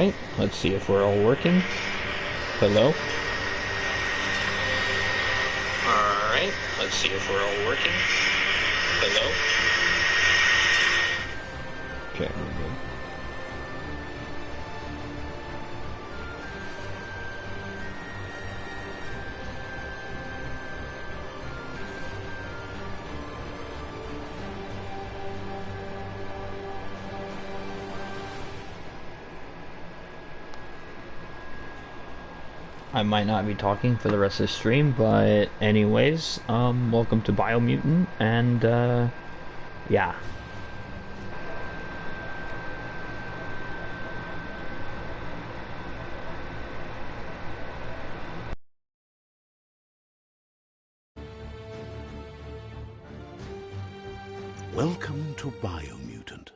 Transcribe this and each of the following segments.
Alright, let's see if we're all working. Hello? Alright, let's see if we're all working. Hello? Okay, we're good. I might not be talking for the rest of the stream, but anyways, welcome to Biomutant, and, yeah. Welcome to Biomutant.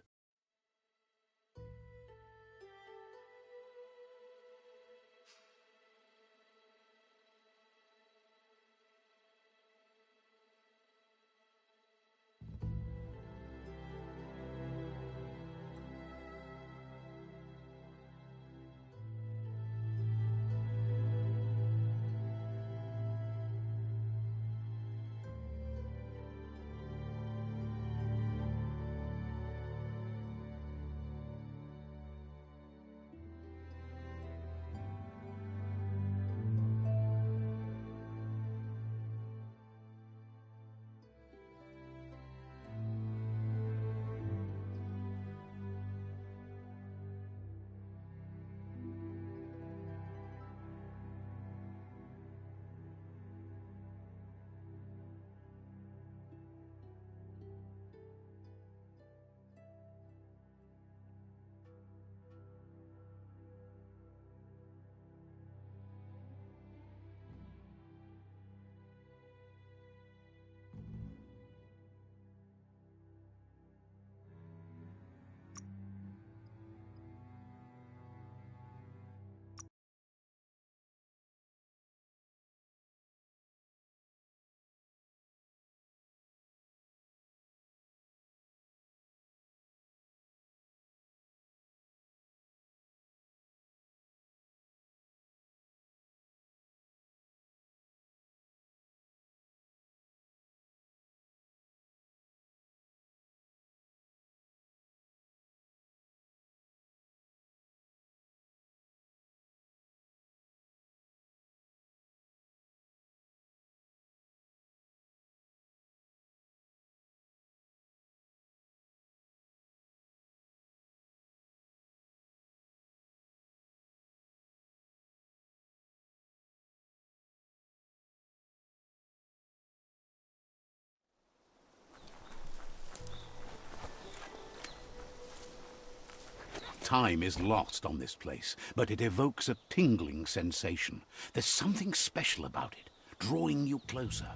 Time is lost on this place, but it evokes a tingling sensation. There's something special about it, drawing you closer.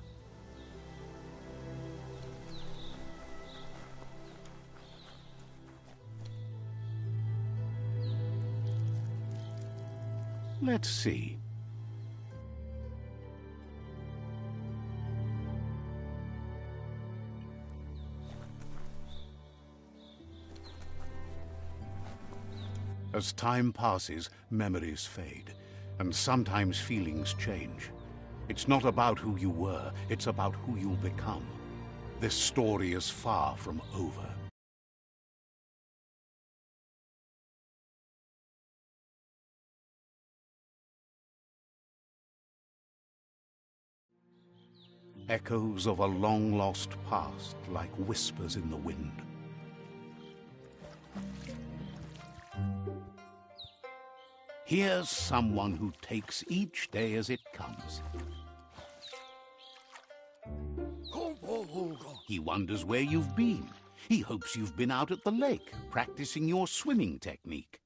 Let's see. As time passes, memories fade, and sometimes feelings change. It's not about who you were, it's about who you'll become. This story is far from over. Echoes of a long-lost past, like whispers in the wind. Here's someone who takes each day as it comes. He wonders where you've been. He hopes you've been out at the lake, practicing your swimming technique.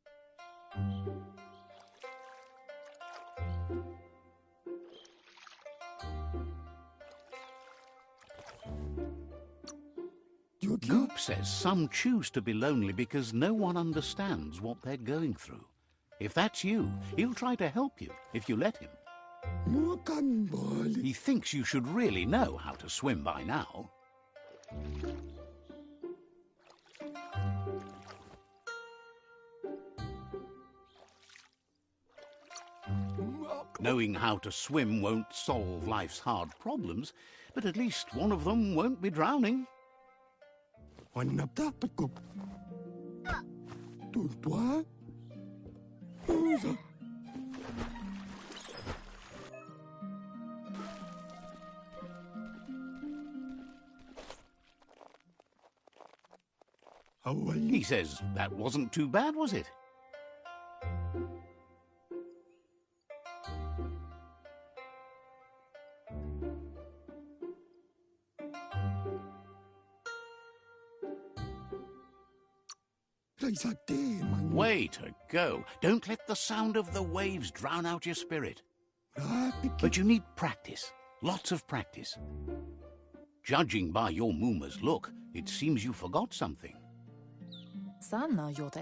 Goop says some choose to be lonely because no one understands what they're going through. If that's you, he'll try to help you if you let him. He thinks you should really know how to swim by now. Knowing how to swim won't solve life's hard problems, but at least one of them won't be drowning. He says that wasn't too bad, was it? Way to go. Don't let the sound of the waves drown out your spirit. But you need practice. Lots of practice. Judging by your Mooma's look, it seems you forgot something.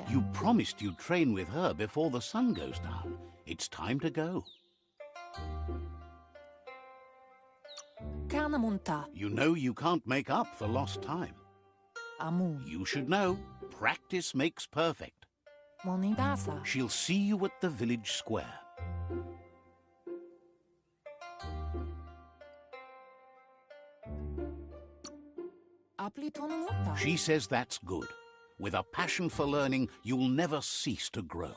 You promised you'd train with her before the sun goes down. It's time to go. You know you can't make up for lost time. You should know, practice makes perfect. She'll see you at the village square. She says that's good. With a passion for learning, you'll never cease to grow.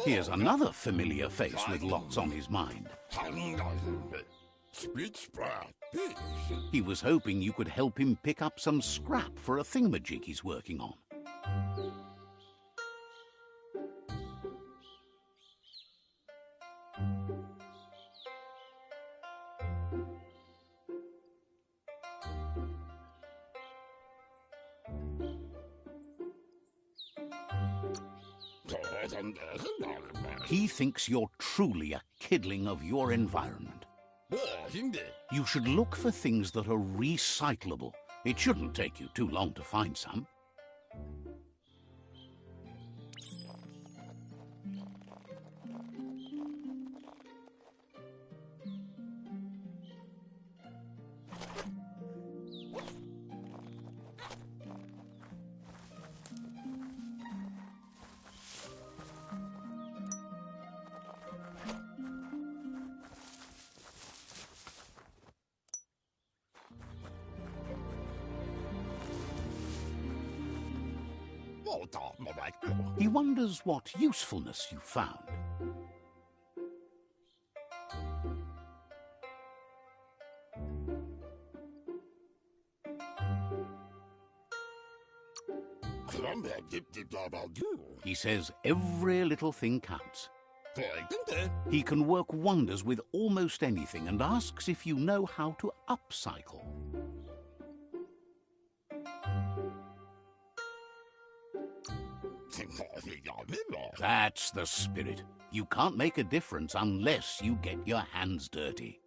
Here's another familiar face with lots on his mind. He was hoping you could help him pick up some scrap for a thingamajig he's working on. He thinks you're truly a kidling of your environment. You should look for things that are recyclable. It shouldn't take you too long to find some. He wonders what usefulness you found. He says every little thing counts. He can work wonders with almost anything and asks if you know how to upcycle. That's the spirit. You can't make a difference unless you get your hands dirty.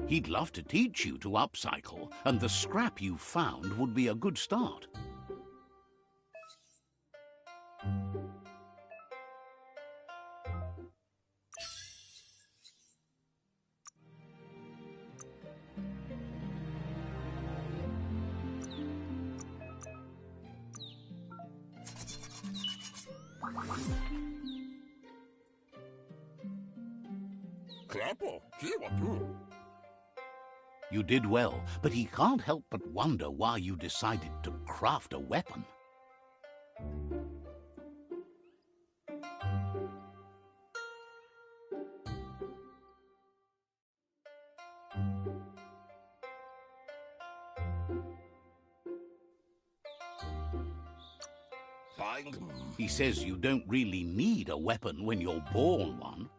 He'd love to teach you to upcycle, and the scrap you found would be a good start. You did well, but he can't help but wonder why you decided to craft a weapon. He says you don't really need a weapon when you're born one.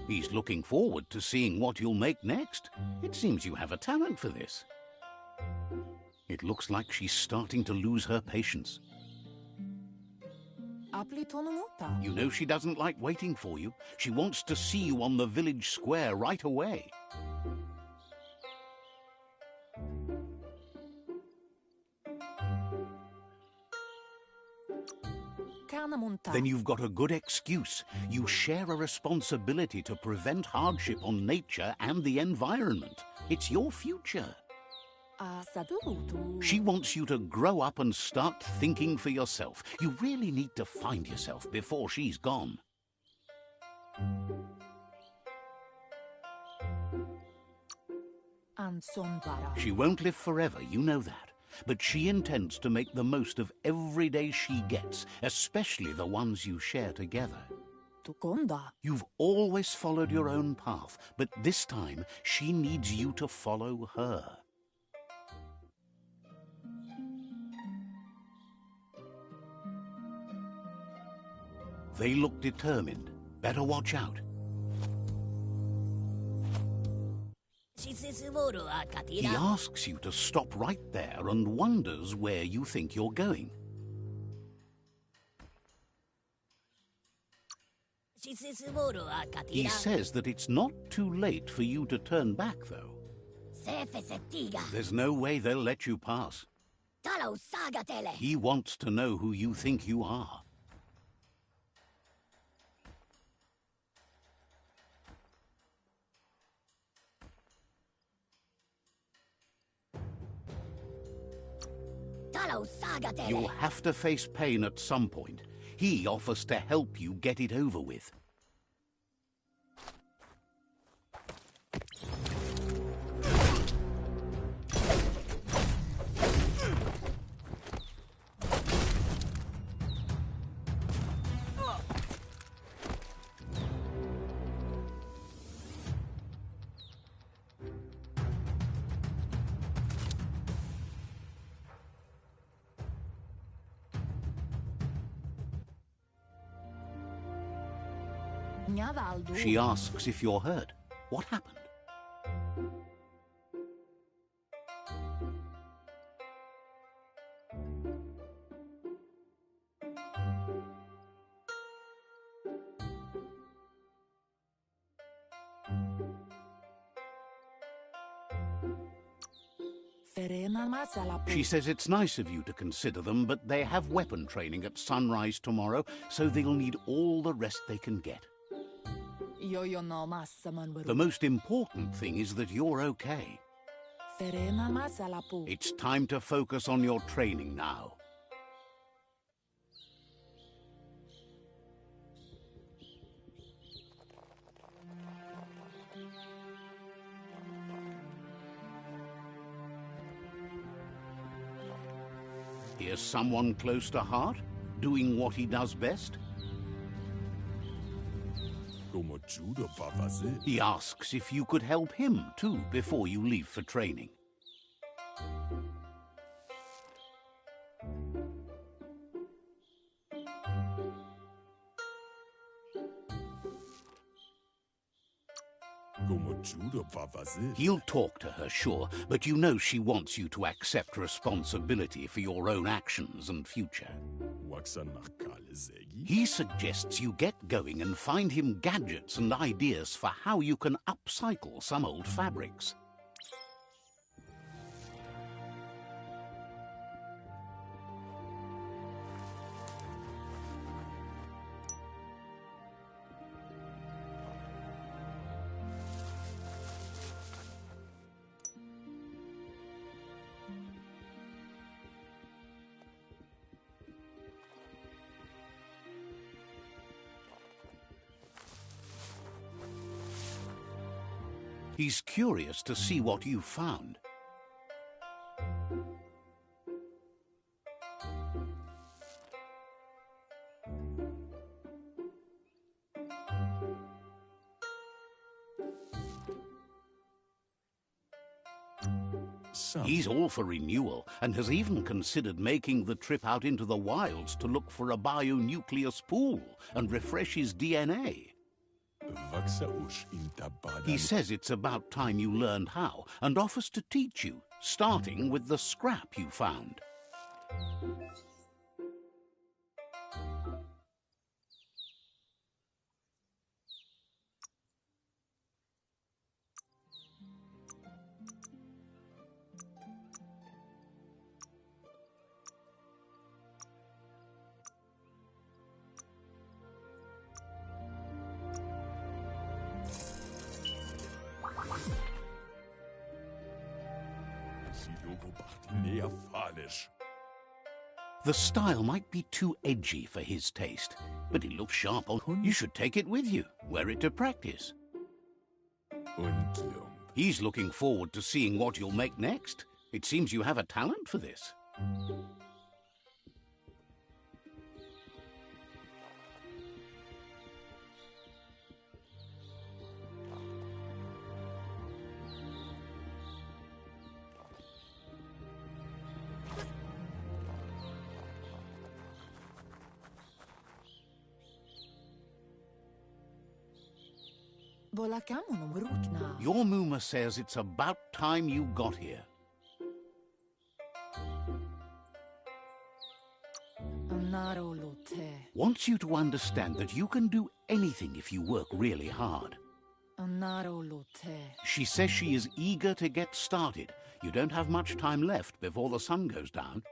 He's looking forward to seeing what you'll make next. It seems you have a talent for this. It looks like she's starting to lose her patience. You know she doesn't like waiting for you. She wants to see you on the village square right away. Then you've got a good excuse. You share a responsibility to prevent hardship on nature and the environment. It's your future. She wants you to grow up and start thinking for yourself. You really need to find yourself before she's gone. She won't live forever, you know that. But she intends to make the most of every day she gets, especially the ones you share together. You've always followed your own path, but this time she needs you to follow her. They look determined. Better watch out. He asks you to stop right there and wonders where you think you're going. He says that it's not too late for you to turn back, though. There's no way they'll let you pass. He wants to know who you think you are. You'll have to face pain at some point. He offers to help you get it over with. She asks if you're hurt. What happened? She says it's nice of you to consider them, but they have weapon training at sunrise tomorrow, so they'll need all the rest they can get. The most important thing is that you're okay. It's time to focus on your training now. Here's someone close to heart, doing what he does best. He asks if you could help him, too, before you leave for training. He'll talk to her, sure, but you know she wants you to accept responsibility for your own actions and future. He suggests you get going and find him gadgets and ideas for how you can upcycle some old fabrics. He's curious to see what you've found. He's all for renewal and has even considered making the trip out into the wilds to look for a bionucleus pool and refresh his DNA. He says it's about time you learned how and offers to teach you, starting with the scrap you found. The style might be too edgy for his taste, but it looks sharp on. You should take it with you, wear it to practice. He's looking forward to seeing what you'll make next. It seems you have a talent for this. Your Muma says it's about time you got here. Wants you to understand that you can do anything if you work really hard. She says she is eager to get started. You don't have much time left before the sun goes down.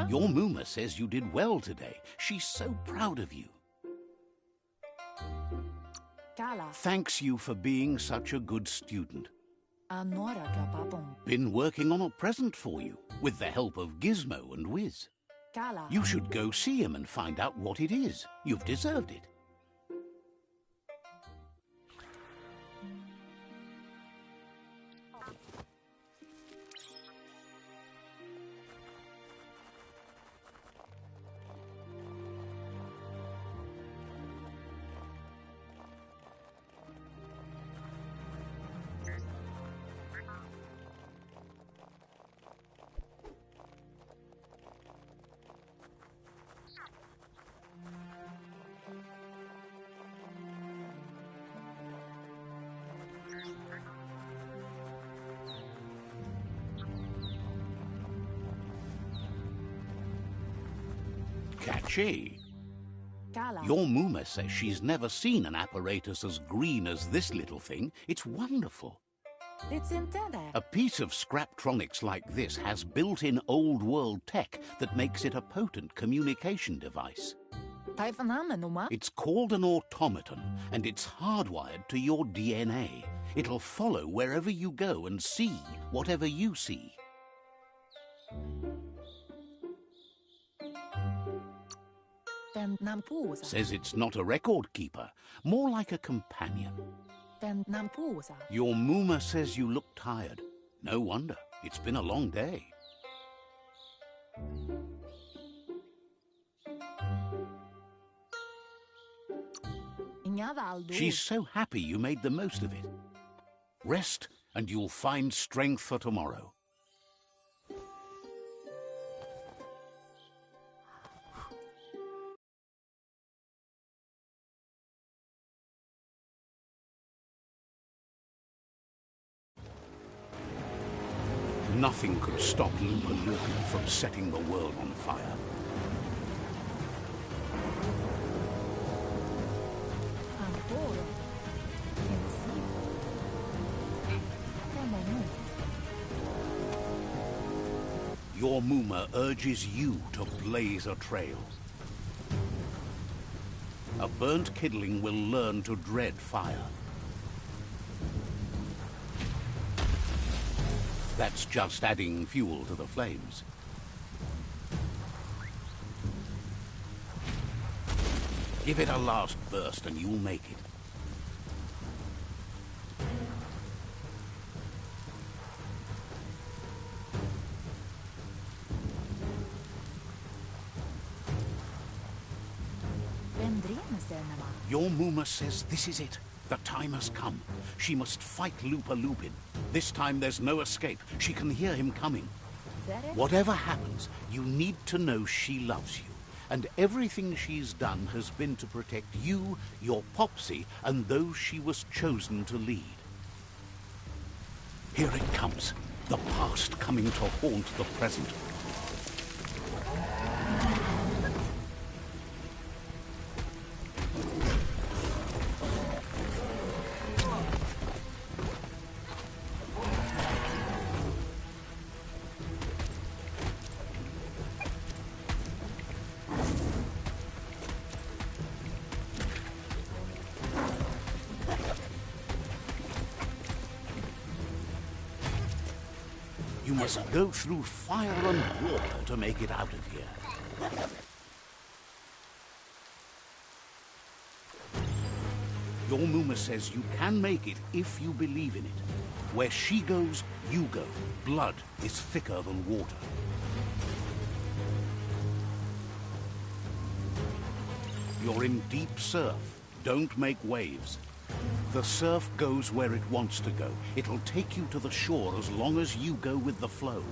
Your Muma says you did well today. She's so proud of you. Thanks you for being such a good student. Been working on a present for you, with the help of Gizmo and Wiz. You should go see him and find out what it is. You've deserved it. Catchy. Your Muma says she's never seen an apparatus as green as this little thing. It's wonderful. A piece of Scraptronics like this has built-in old-world tech that makes it a potent communication device. It's called an automaton, and it's hardwired to your DNA. It'll follow wherever you go and see whatever you see. Says it's not a record keeper, more like a companion. Your Muma says you look tired. No wonder. It's been a long day. She's so happy you made the most of it. Rest, and you'll find strength for tomorrow. Nothing could stop Lupa Lupin from setting the world on fire. Your Muma urges you to blaze a trail. A burnt kidling will learn to dread fire. That's just adding fuel to the flames. Give it a last burst and you'll make it. Your Muma says this is it. The time has come. She must fight Lupa Lupin. This time there's no escape. She can hear him coming. Whatever happens, you need to know she loves you. And everything she's done has been to protect you, your Popsy, and those she was chosen to lead. Here it comes. The past coming to haunt the present. You must go through fire and water to make it out of here. Your Muma says you can make it if you believe in it. Where she goes, you go. Blood is thicker than water. You're in deep surf. Don't make waves. The surf goes where it wants to go. It'll take you to the shore as long as you go with the flow.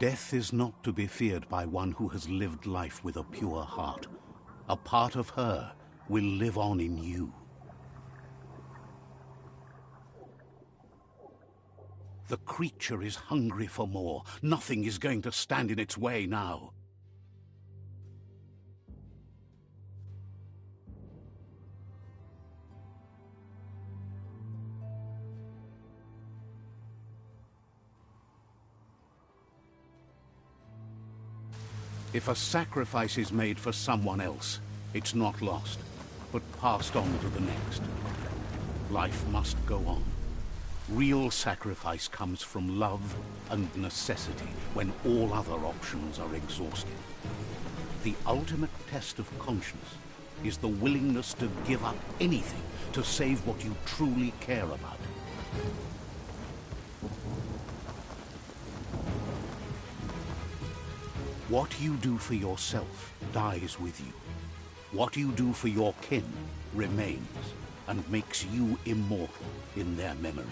Death is not to be feared by one who has lived life with a pure heart. A part of her will live on in you. The creature is hungry for more. Nothing is going to stand in its way now. If a sacrifice is made for someone else, it's not lost, but passed on to the next. Life must go on. Real sacrifice comes from love and necessity when all other options are exhausted. The ultimate test of conscience is the willingness to give up anything to save what you truly care about. What you do for yourself dies with you. What you do for your kin remains and makes you immortal in their memory.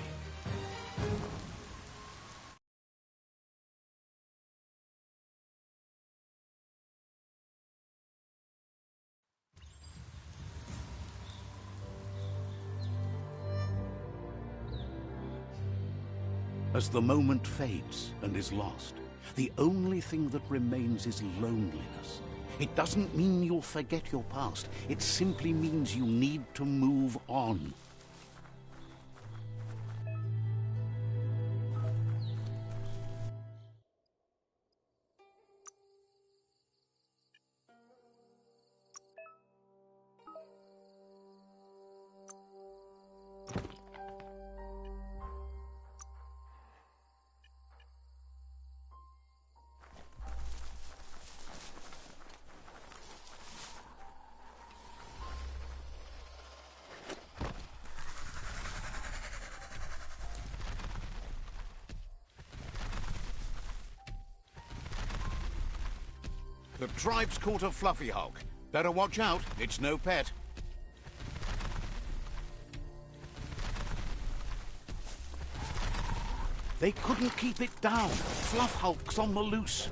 As the moment fades and is lost, the only thing that remains is loneliness. It doesn't mean you'll forget your past. It simply means you need to move on. The tribe's caught a fluffy hulk. Better watch out, it's no pet. They couldn't keep it down. Fluff hulk's on the loose.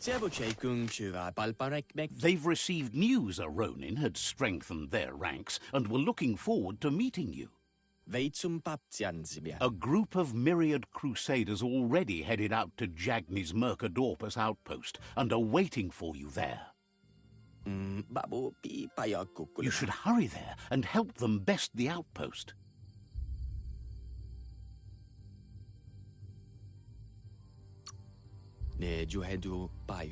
They've received news a Ronin had strengthened their ranks and were looking forward to meeting you. A group of myriad crusaders already headed out to Jagni's Mercadorpus outpost and are waiting for you there. You should hurry there and help them best the outpost.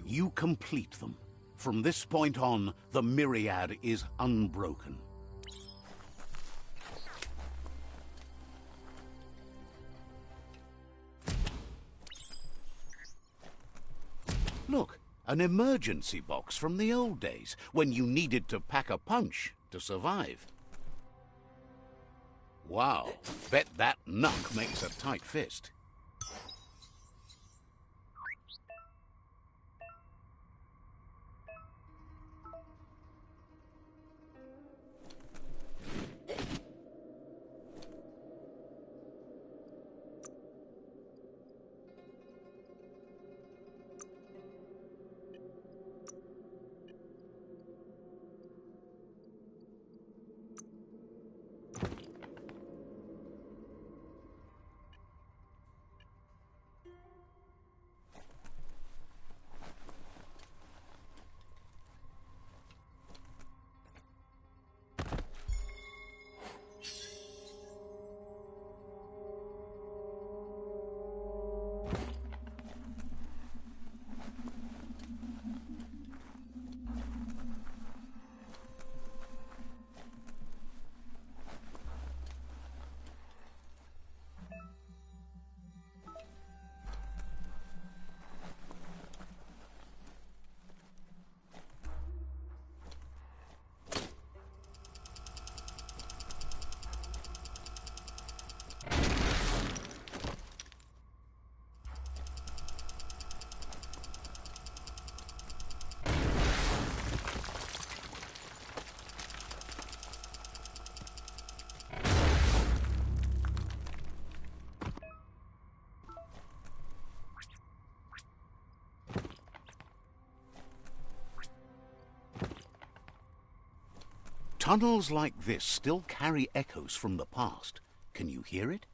You complete them. From this point on, the Myriad is unbroken. Look, an emergency box from the old days, when you needed to pack a punch to survive. Wow, bet that knuck makes a tight fist. Tunnels like this still carry echoes from the past. Can you hear it?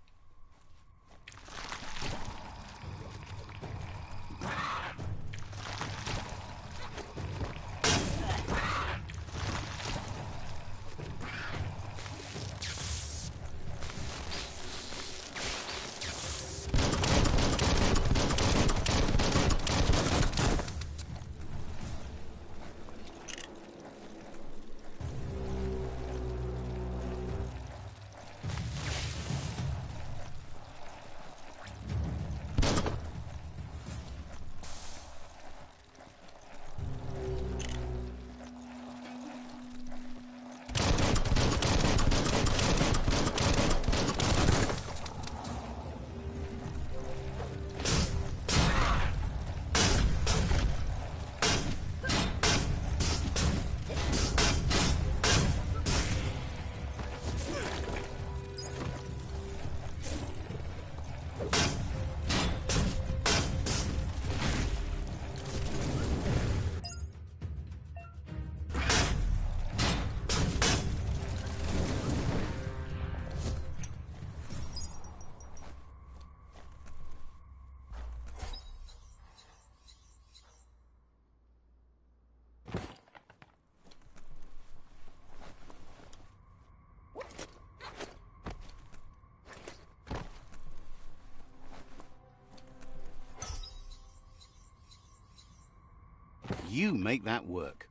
You make that work.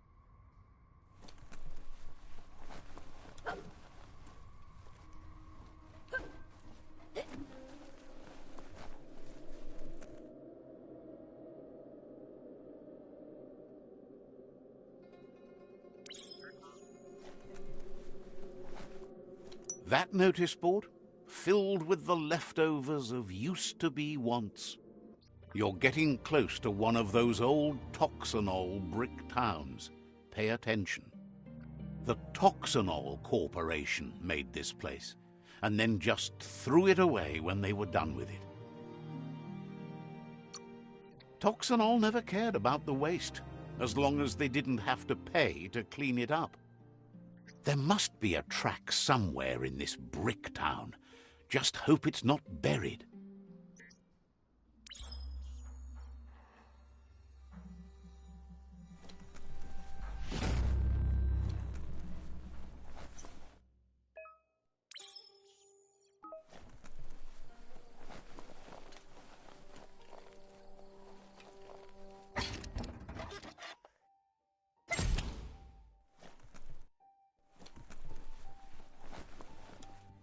That notice board, filled with the leftovers of used-to-be wants. You're getting close to one of those old Toxanol brick towns. Pay attention. The Toxanol Corporation made this place, and then just threw it away when they were done with it. Toxanol never cared about the waste, as long as they didn't have to pay to clean it up. There must be a track somewhere in this brick town. Just hope it's not buried.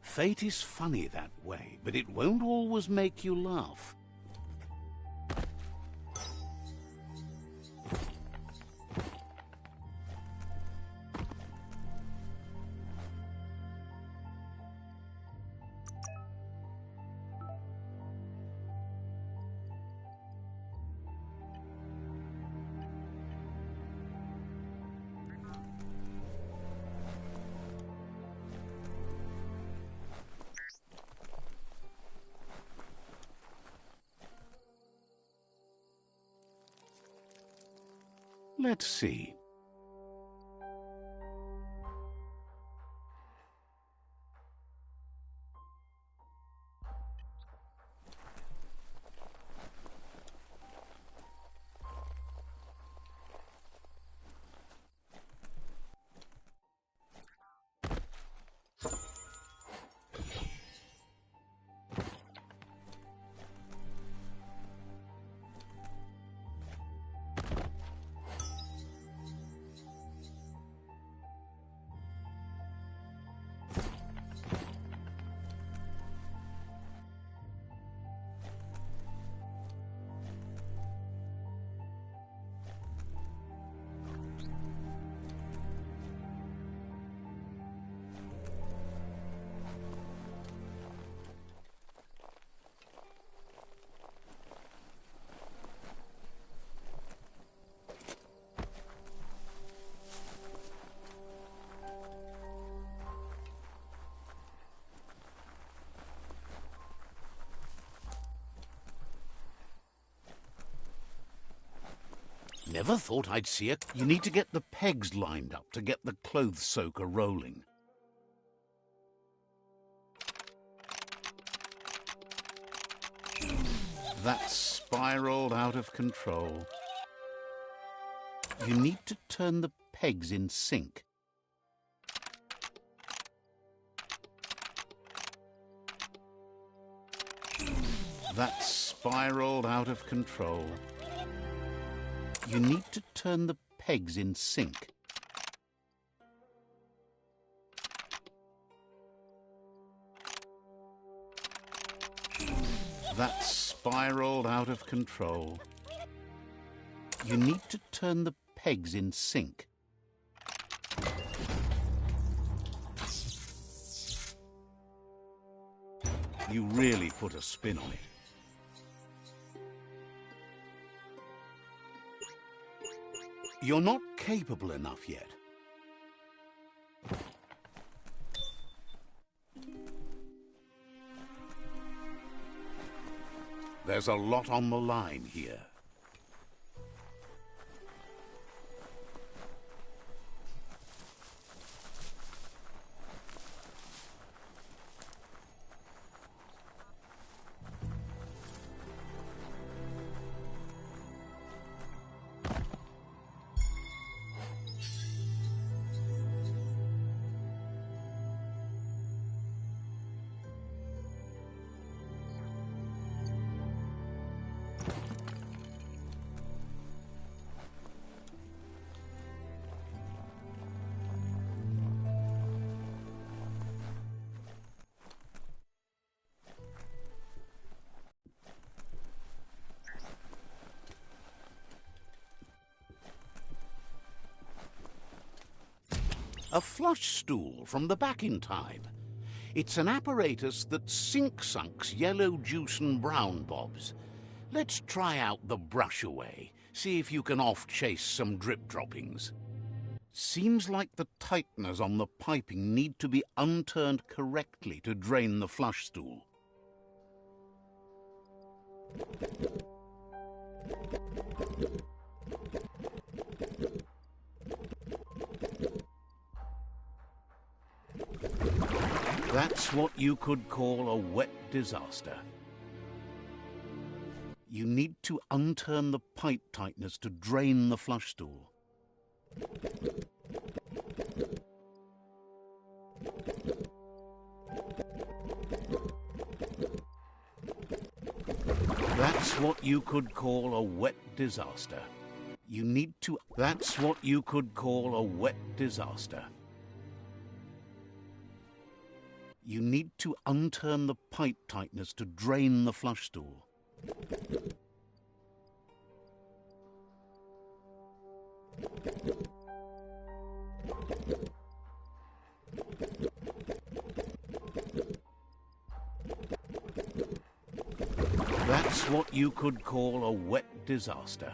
Fate is funny that way, but it won't always make you laugh. Let's see. Never thought I'd see it. You need to get the pegs lined up to get the clothes soaker rolling. That's spiraled out of control. You need to turn the pegs in sync. That's spiraled out of control. You need to turn the pegs in sync. That's spiraled out of control. You need to turn the pegs in sync. You really put a spin on it. You're not capable enough yet. There's a lot on the line here. A flush stool from the back in time. It's an apparatus that sink-sunks yellow juice and brown bobs. Let's try out the brush away, see if you can off-chase some drip droppings. Seems like the tighteners on the piping need to be unturned correctly to drain the flush stool. That's what you could call a wet disaster. You need to unturn the pipe tightness to drain the flush stool. That's what you could call a wet disaster. You need to... That's what you could call a wet disaster. You need to unturn the pipe tightness to drain the flush stool. That's what you could call a wet disaster.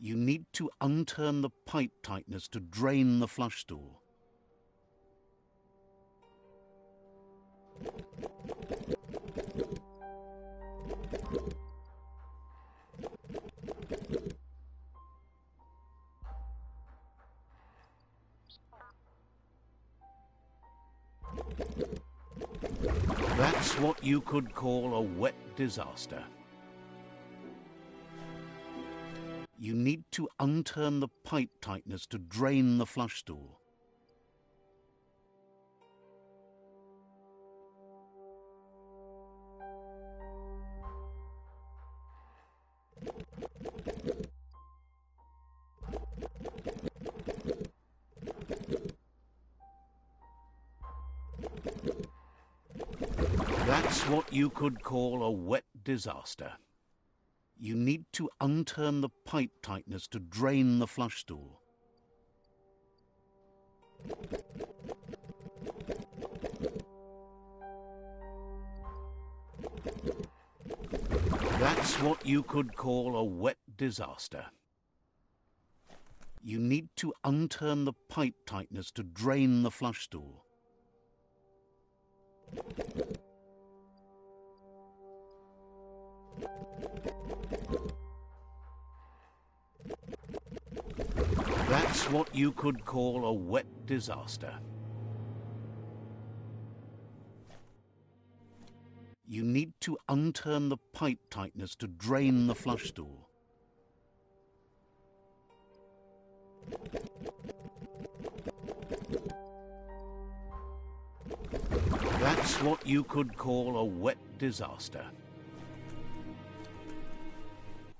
You need to unturn the pipe tightness to drain the flush stool. That's what you could call a wet disaster. You need to unturn the pipe tightness to drain the flush stool. That's what you could call a wet disaster. You need to unturn the pipe tightness to drain the flush stool. That's what you could call a wet disaster. You need to unturn the pipe tightness to drain the flush stool. That's what you could call a wet disaster. You need to unturn the pipe tightness to drain the flush stool. That's what you could call a wet disaster.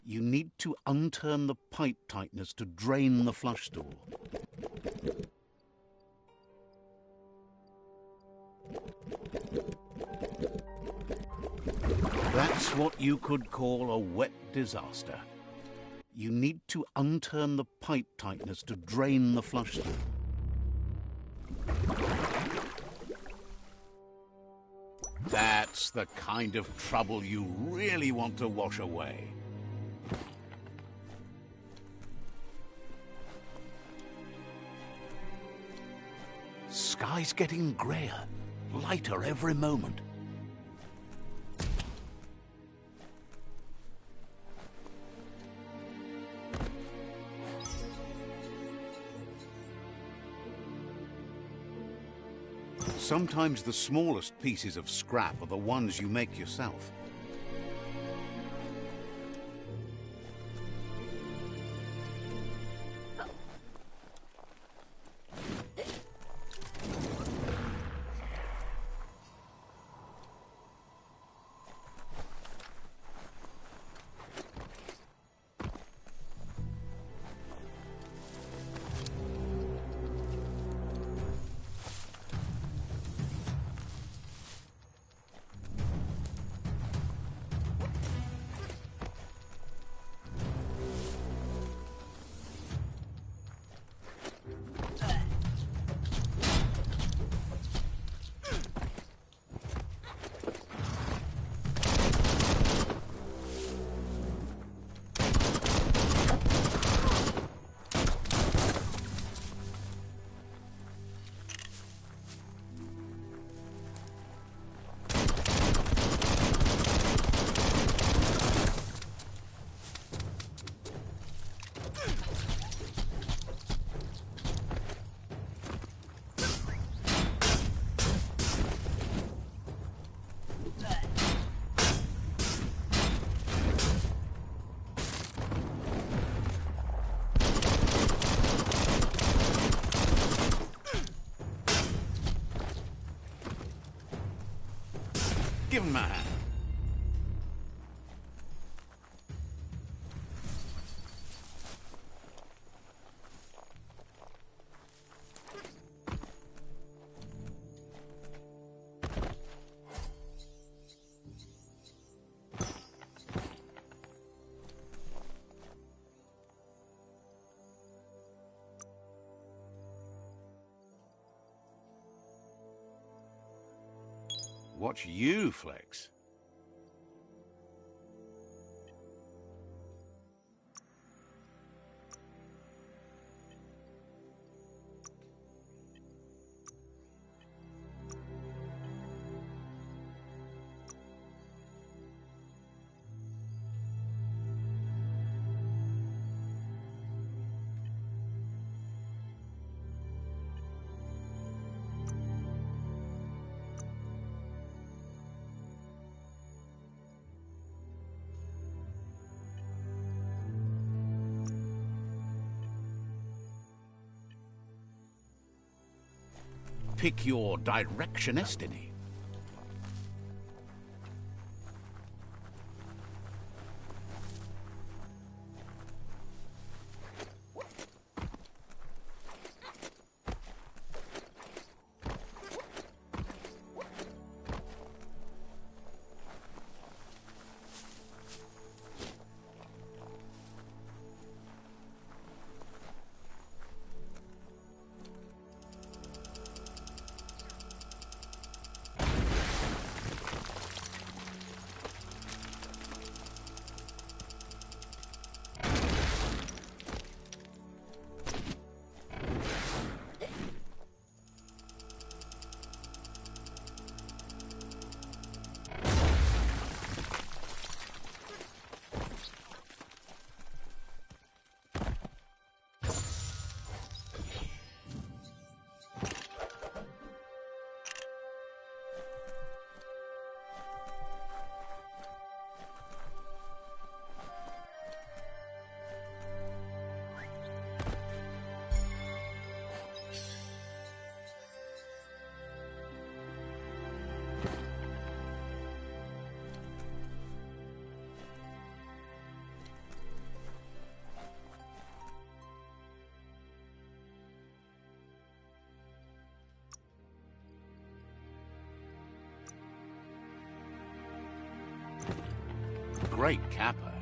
You need to unturn the pipe tightness to drain the flush stool. That's what you could call a wet disaster. You need to unturn the pipe tightness to drain the flush stool. That's the kind of trouble you really want to wash away. Sky's getting grayer, lighter every moment. Sometimes the smallest pieces of scrap are the ones you make yourself. Give him a hand. Watch you flex. Pick your direction, destiny. Great capper.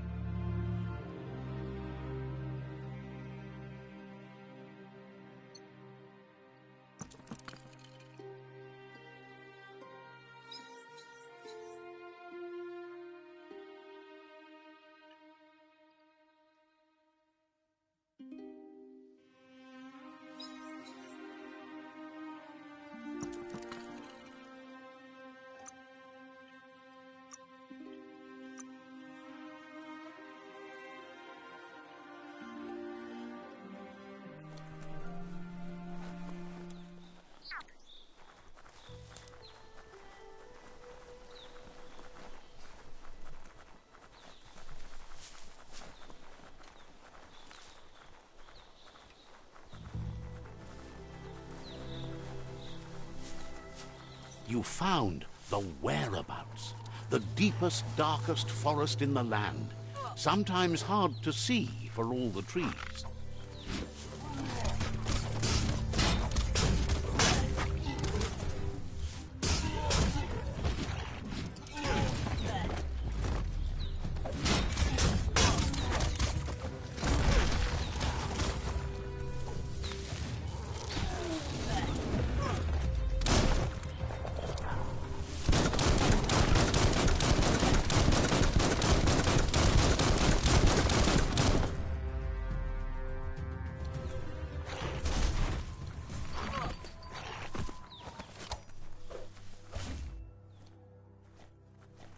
You found the whereabouts, the deepest, darkest forest in the land, sometimes hard to see for all the trees.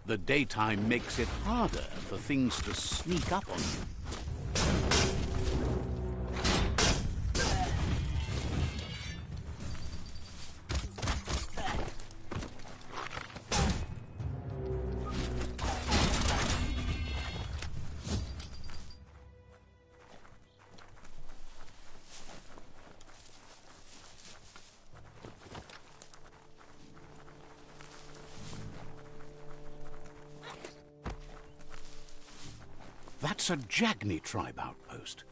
The daytime makes it harder for things to sneak up on you. It's a Jagni tribe outpost.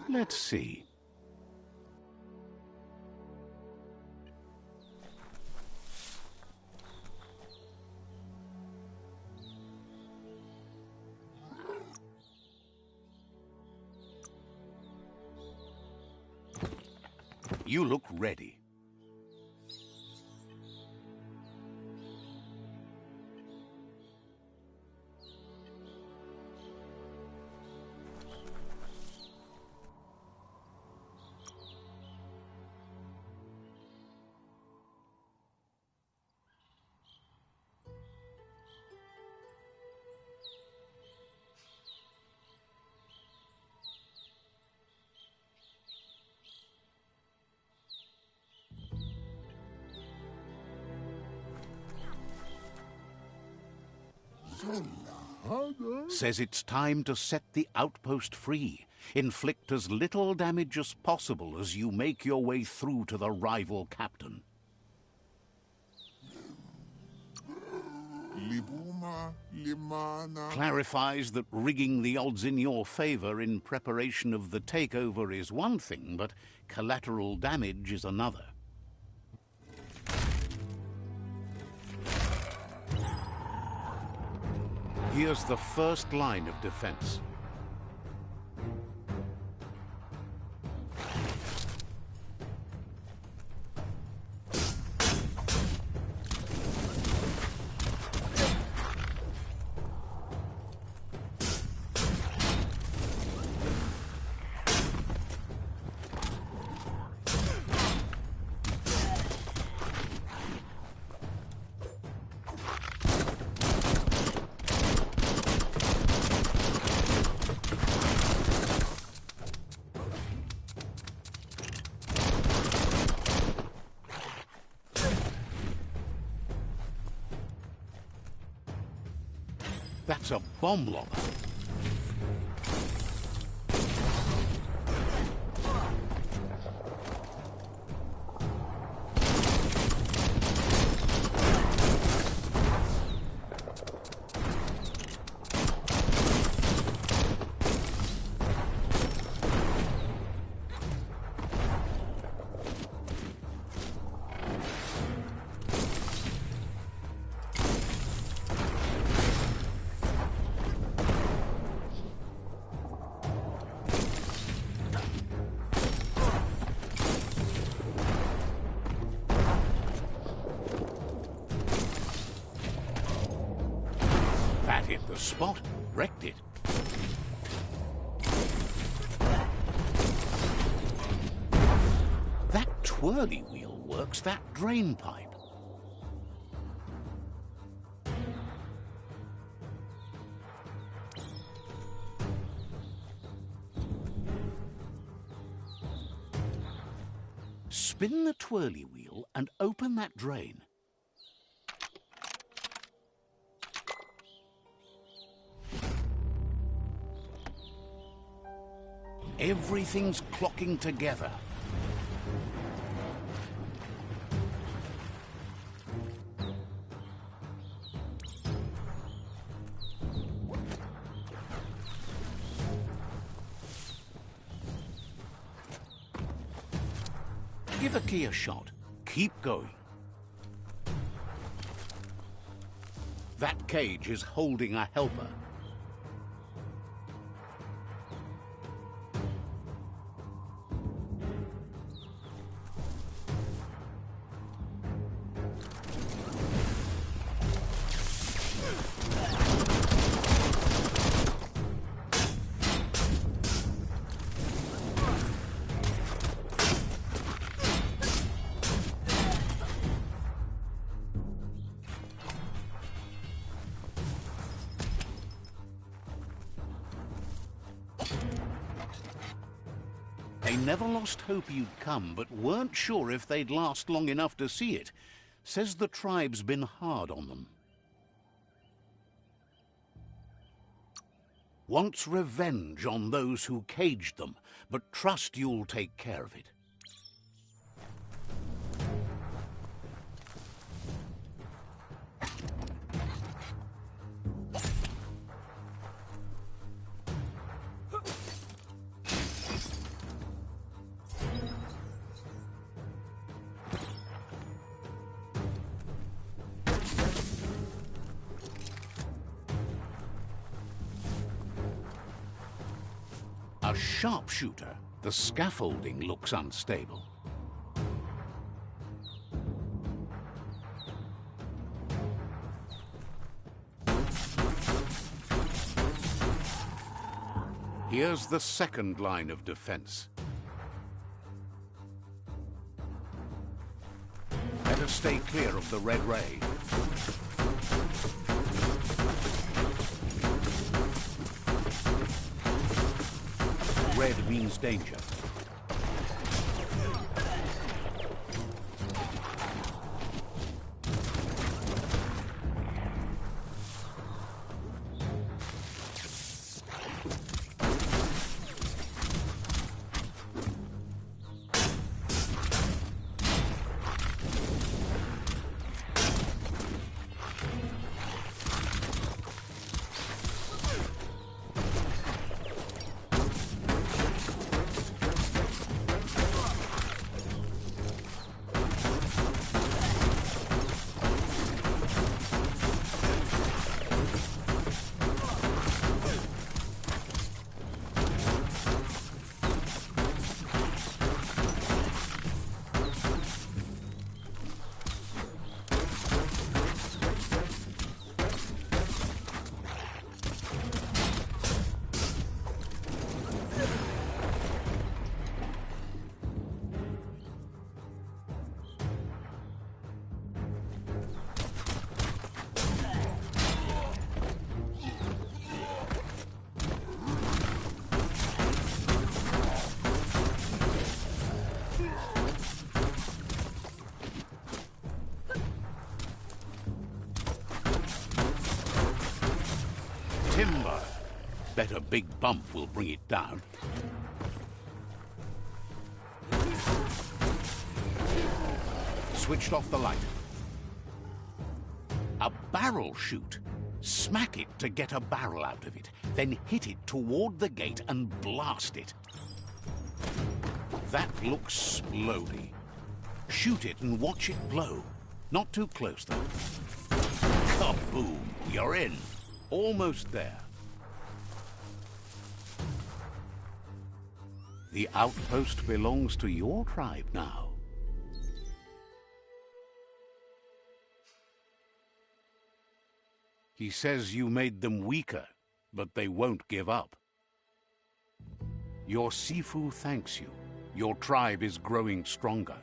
Let's see. You look ready. Says it's time to set the outpost free. Inflict as little damage as possible as you make your way through to the rival captain. Clarifies that rigging the odds in your favor in preparation of the takeover is one thing, but collateral damage is another. Here's the first line of defense. That's a bomb lobber. That hit the spot, wrecked it. That twirly wheel works that drain pipe. Spin the twirly wheel and open that drain. Everything's clocking together. Give a key a shot. Keep going. That cage is holding a helper. They never lost hope you'd come, but weren't sure if they'd last long enough to see it. Says the tribe's been hard on them. Wants revenge on those who caged them, but trust you'll take care of it. A sharpshooter. The scaffolding looks unstable. Here's the second line of defense. Better stay clear of the red ray. Red means danger. Timber. Bet a big bump will bring it down. Switched off the light. A barrel shoot. Smack it to get a barrel out of it, then hit it toward the gate and blast it. That looks splody. Shoot it and watch it blow. Not too close, though. Kaboom! You're in. Almost there. The outpost belongs to your tribe now. He says you made them weaker, but they won't give up. Your Sifu thanks you. Your tribe is growing stronger.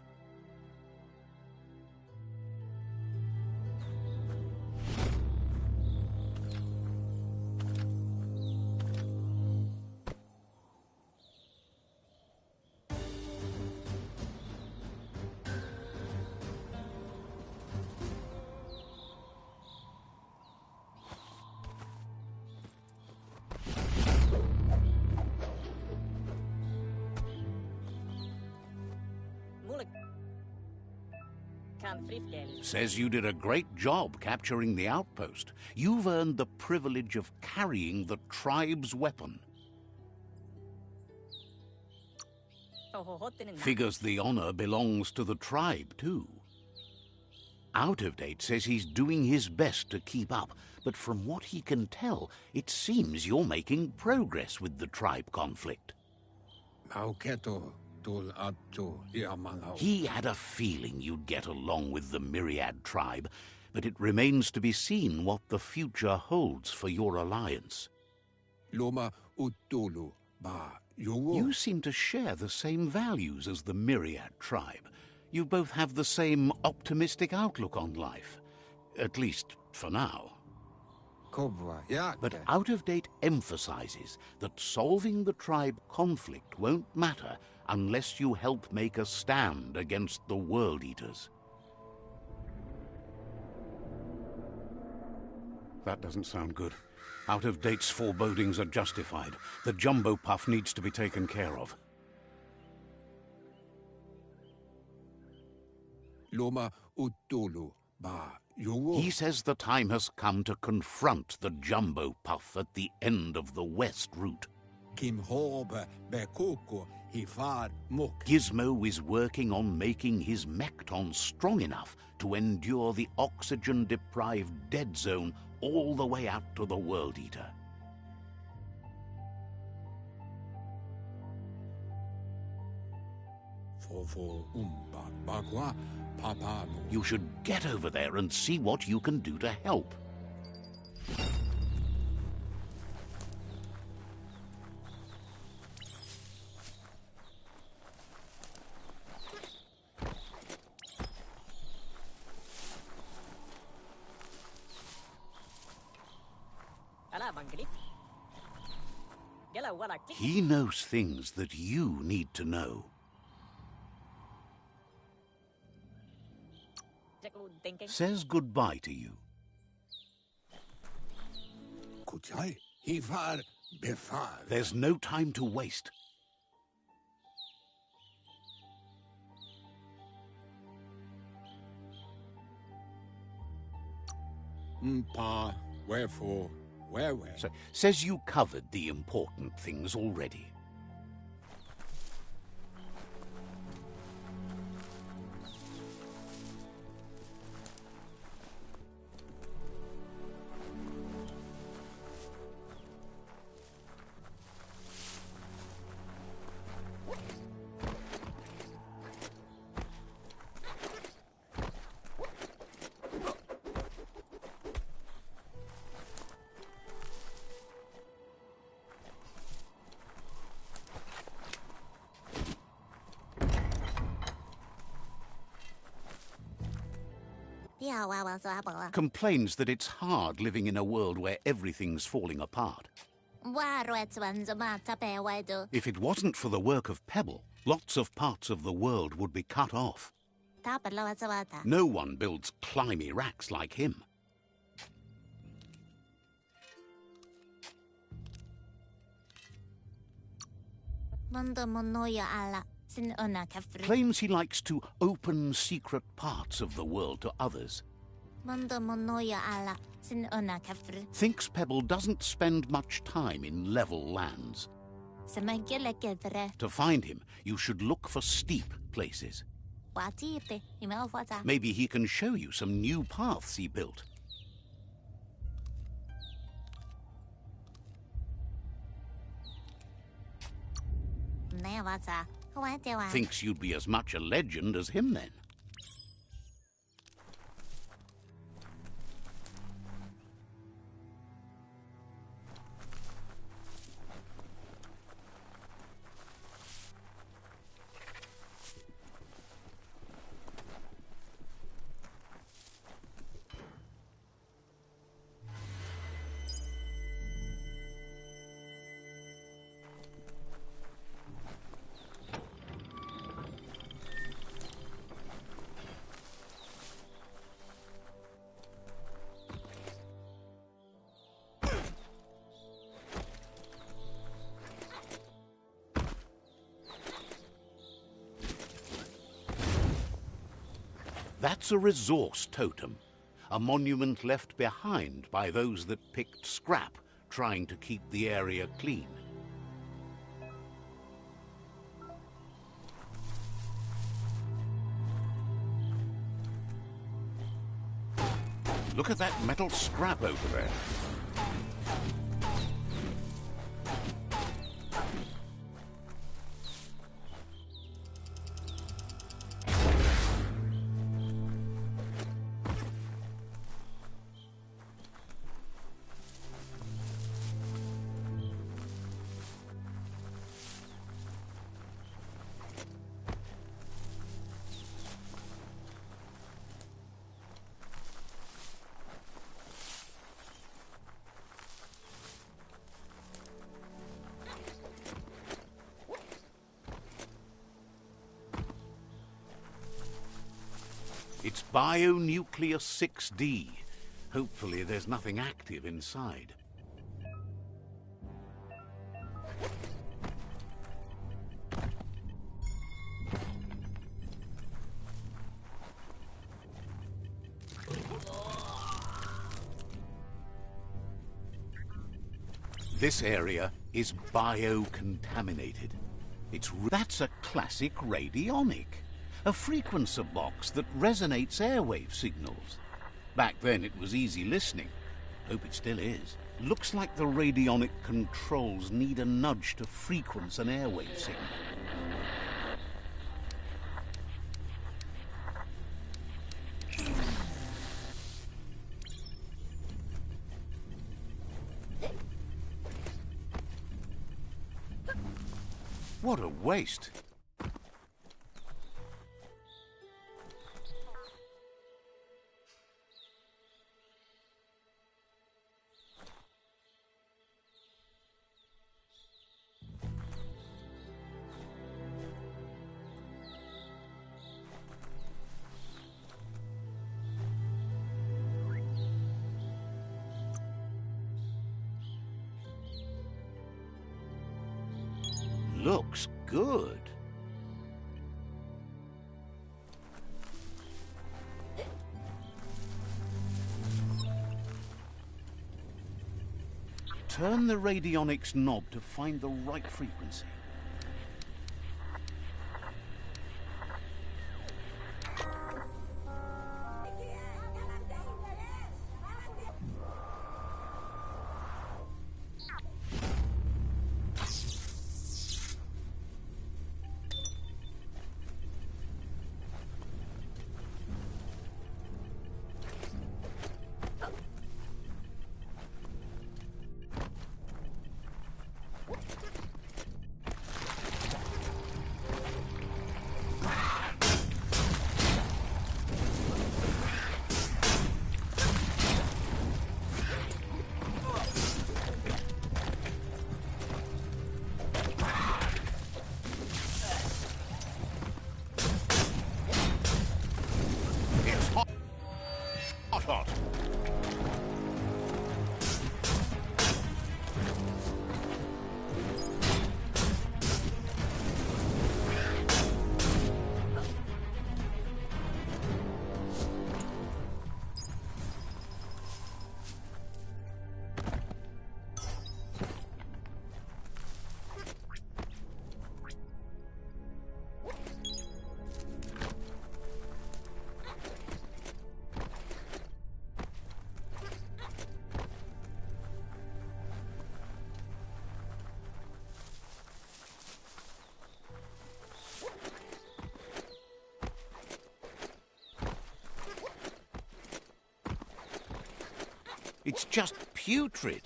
Says you did a great job capturing the outpost. You've earned the privilege of carrying the tribe's weapon. Figures the honor belongs to the tribe, too. Out of Date says he's doing his best to keep up, but from what he can tell, it seems you're making progress with the tribe conflict. He had a feeling you'd get along with the Myriad tribe, but it remains to be seen what the future holds for your alliance. You seem to share the same values as the Myriad tribe. You both have the same optimistic outlook on life. At least, for now. But Out of Date emphasizes that solving the tribe conflict won't matter unless you help make a stand against the World Eaters. That doesn't sound good. Out of Date's forebodings are justified. The Jumbo Puff needs to be taken care of. He says the time has come to confront the Jumbo Puff at the end of the West Route. Gizmo is working on making his Mekton strong enough to endure the oxygen-deprived dead zone all the way out to the World Eater. You should get over there and see what you can do to help. He knows things that you need to know. Says goodbye to you. There's no time to waste. Wherefore? So, says you covered the important things already. Complains that it's hard living in a world where everything's falling apart. If it wasn't for the work of Pebble, lots of parts of the world would be cut off. No one builds climby racks like him. Claims he likes to open secret parts of the world to others. Thinks Pebble doesn't spend much time in level lands. To find him, you should look for steep places. Maybe he can show you some new paths he built. Thinks you'd be as much a legend as him then. That's a resource totem, a monument left behind by those that picked scrap, trying to keep the area clean. Look at that metal scrap over there. It's Bionucleus 6D. Hopefully there's nothing active inside. This area is biocontaminated. That's a classic radionic. A frequencer box that resonates airwave signals. Back then it was easy listening. Hope it still is. Looks like the radionic controls need a nudge to frequence an airwave signal. What a waste. Looks good. Turn the radionics knob to find the right frequency. Hot. It's just putrid.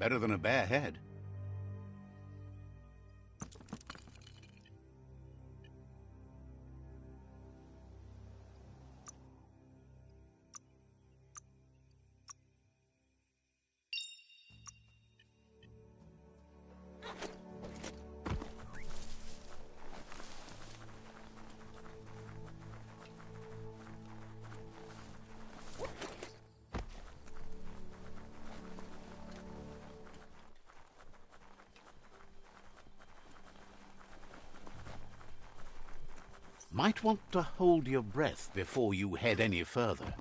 Better than a bare head. Might want to hold your breath before you head any further.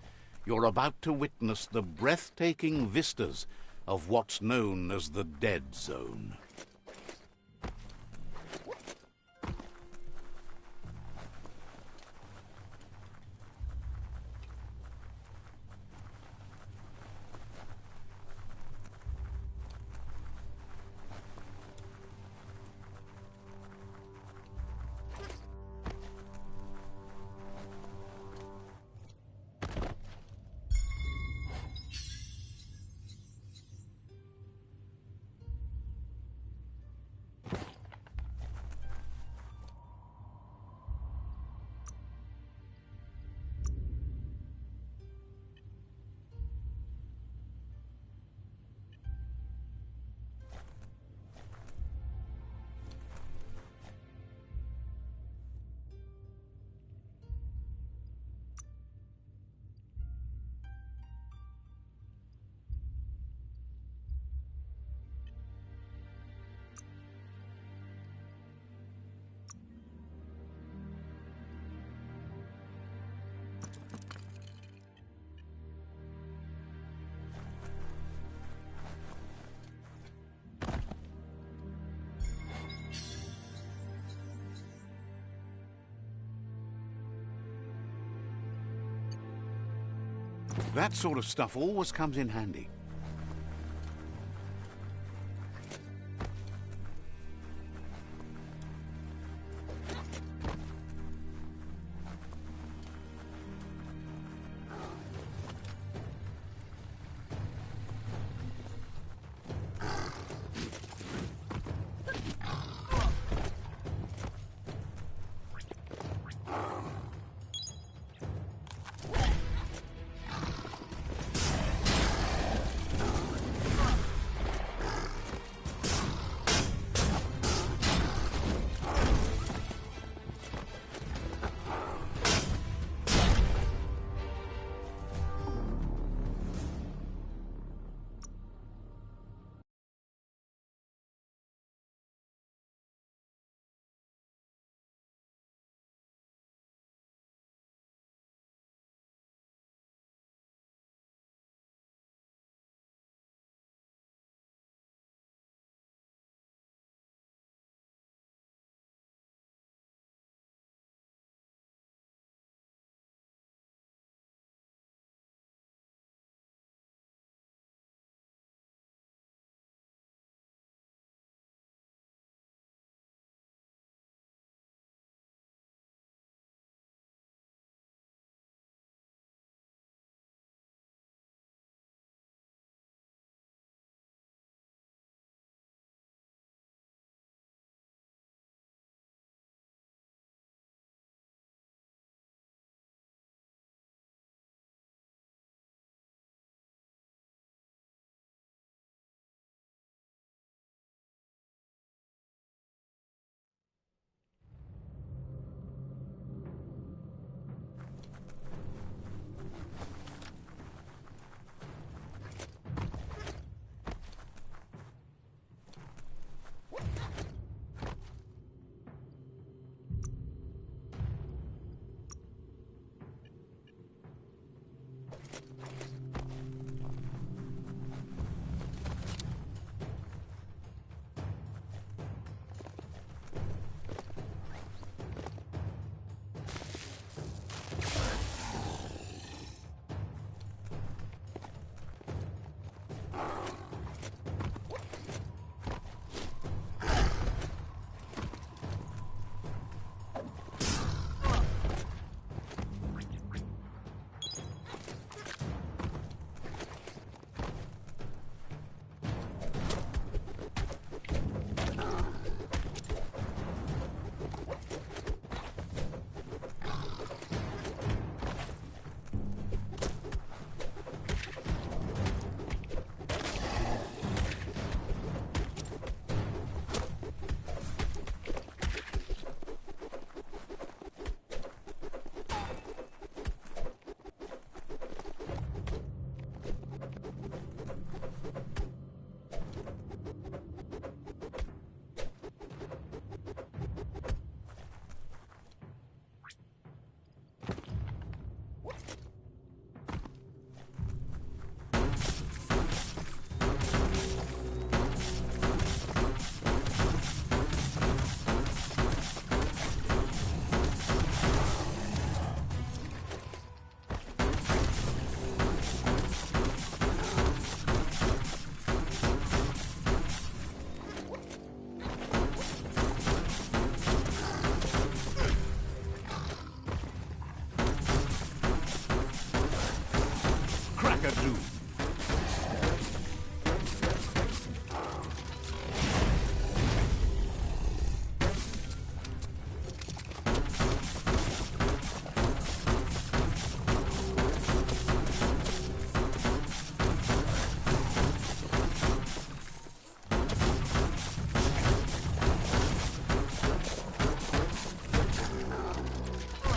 You're about to witness the breathtaking vistas of what's known as the Dead Zone. That sort of stuff always comes in handy.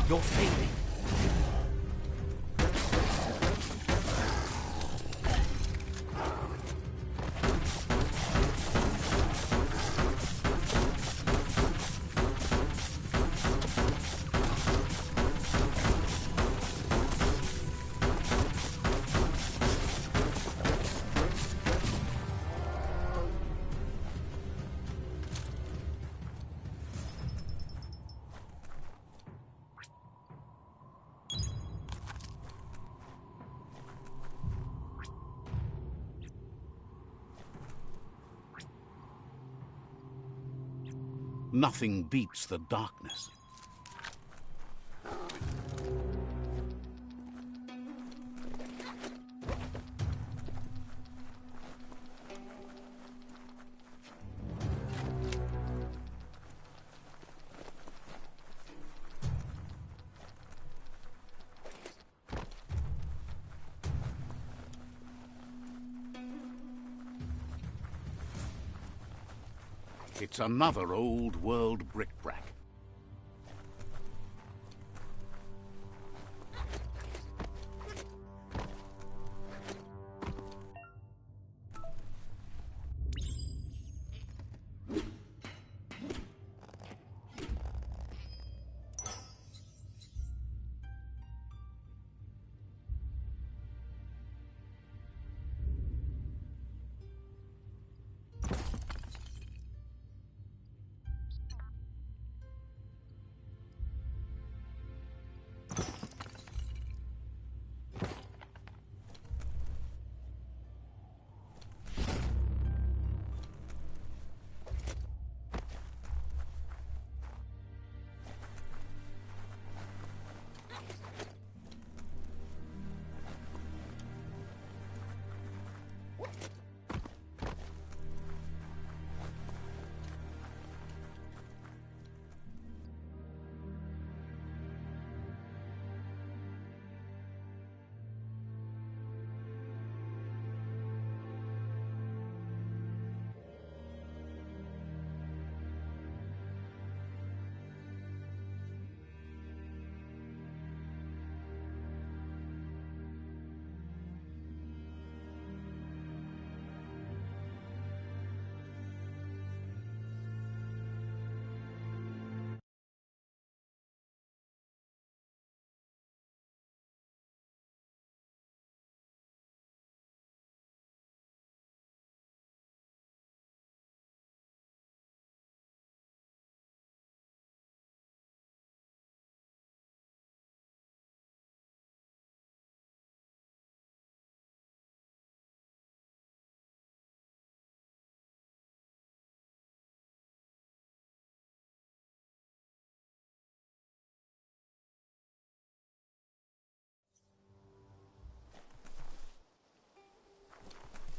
You're failing. Nothing beats the darkness. It's another old-world bric-brac.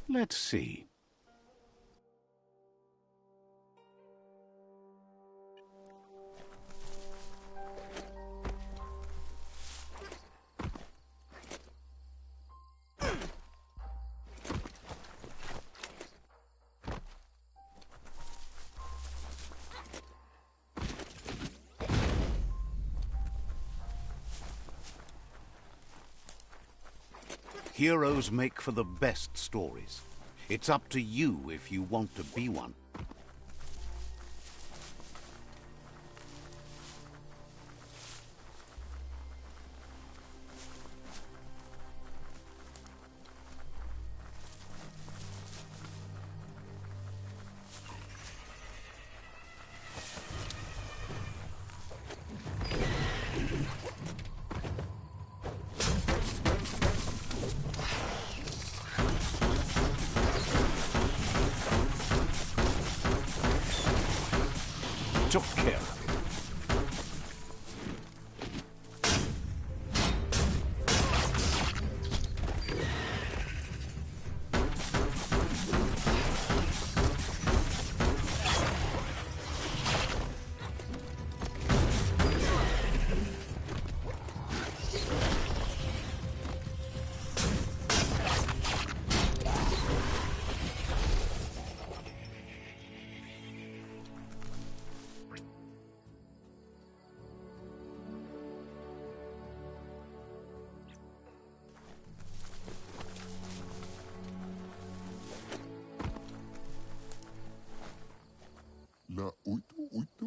Let's see. Heroes make for the best stories. It's up to you if you want to be one.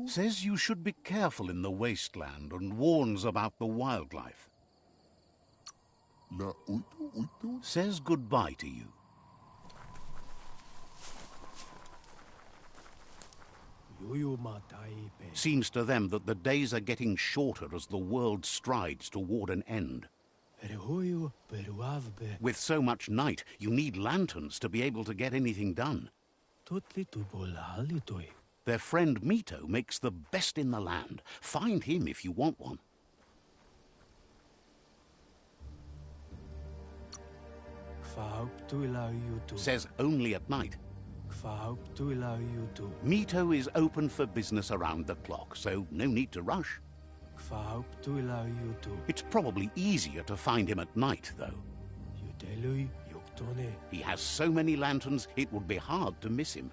Says you should be careful in the wasteland and warns about the wildlife. Says goodbye to you. Seems to them that the days are getting shorter as the world strides toward an end. With so much night, you need lanterns to be able to get anything done. Their friend Mito makes the best in the land. Find him if you want one. Says only at night. Mito is open for business around the clock, so no need to rush. It's probably easier to find him at night, though. He has so many lanterns, it would be hard to miss him.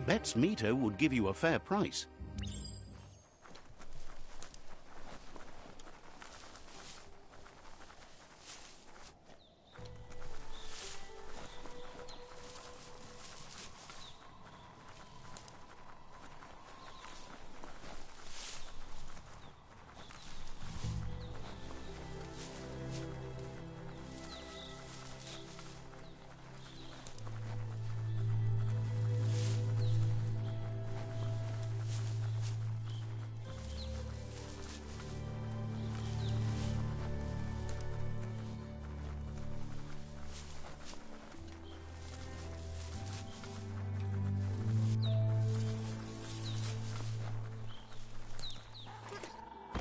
Bets Mito would give you a fair price.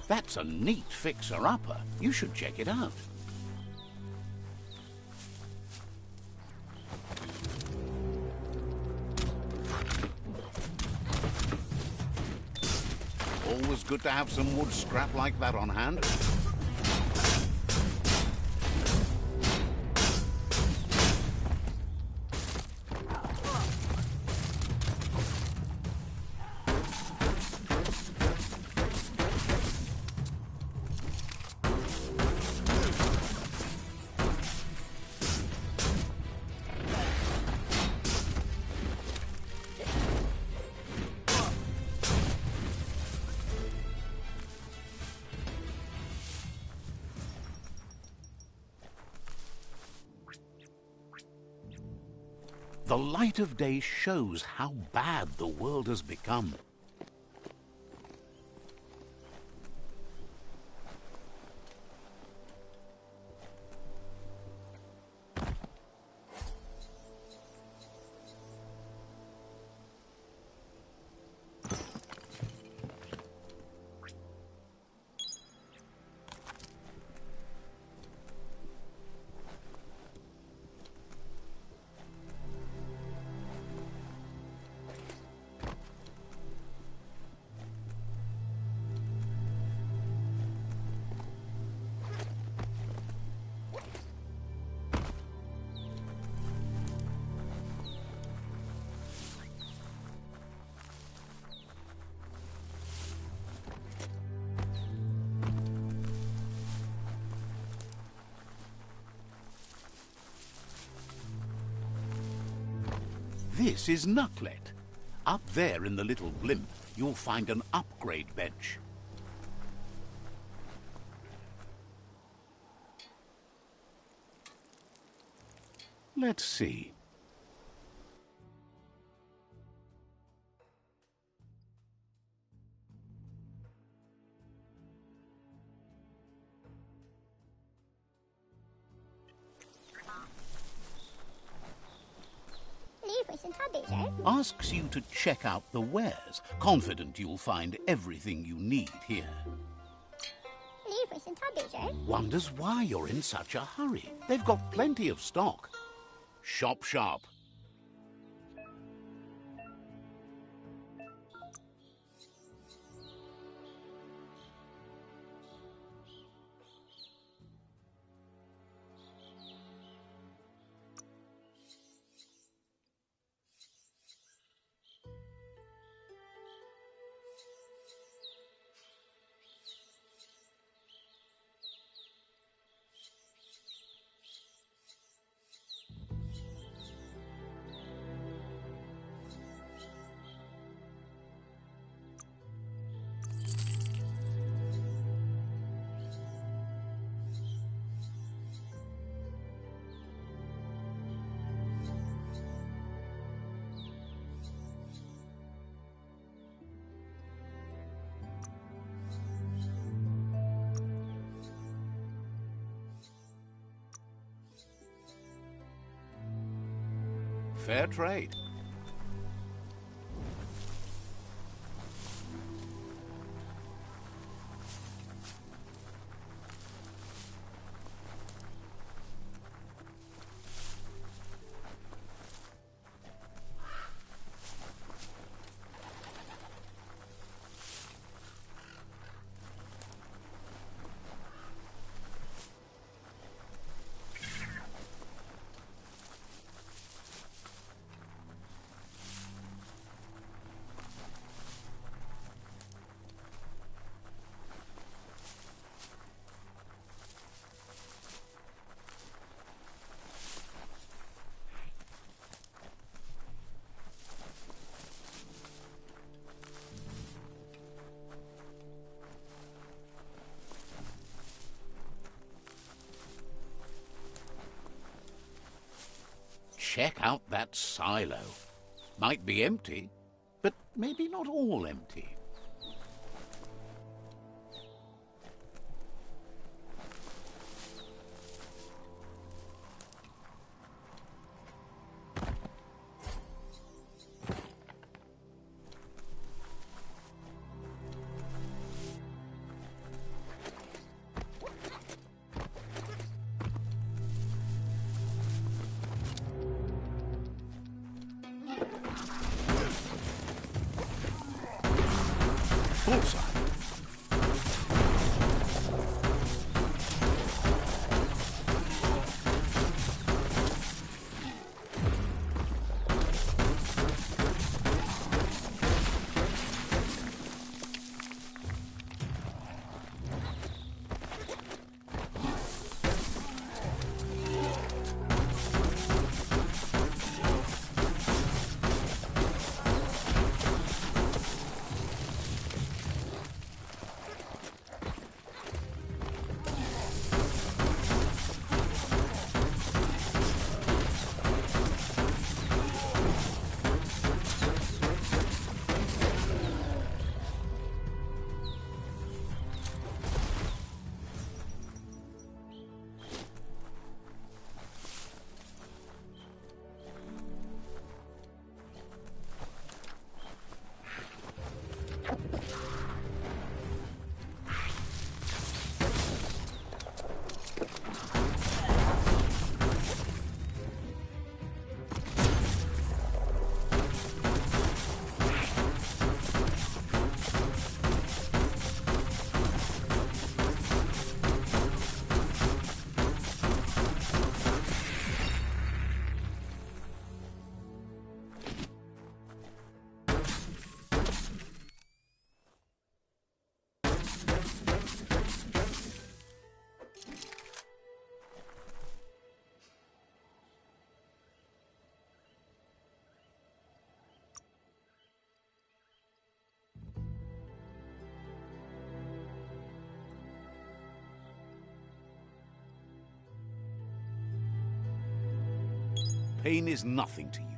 That's a neat fixer-upper. You should check it out. Always good to have some wood scrap like that on hand. The light of day shows how bad the world has become. This is Knucklet. Up there in the little blimp, you'll find an upgrade bench. Let's see. Asks you to check out the wares, confident you'll find everything you need here. Wonders why you're in such a hurry. They've got plenty of stock. Shop sharp. Fair trade. Check out that silo. Might be empty, but maybe not all empty. Bullseye. Pain is nothing to you.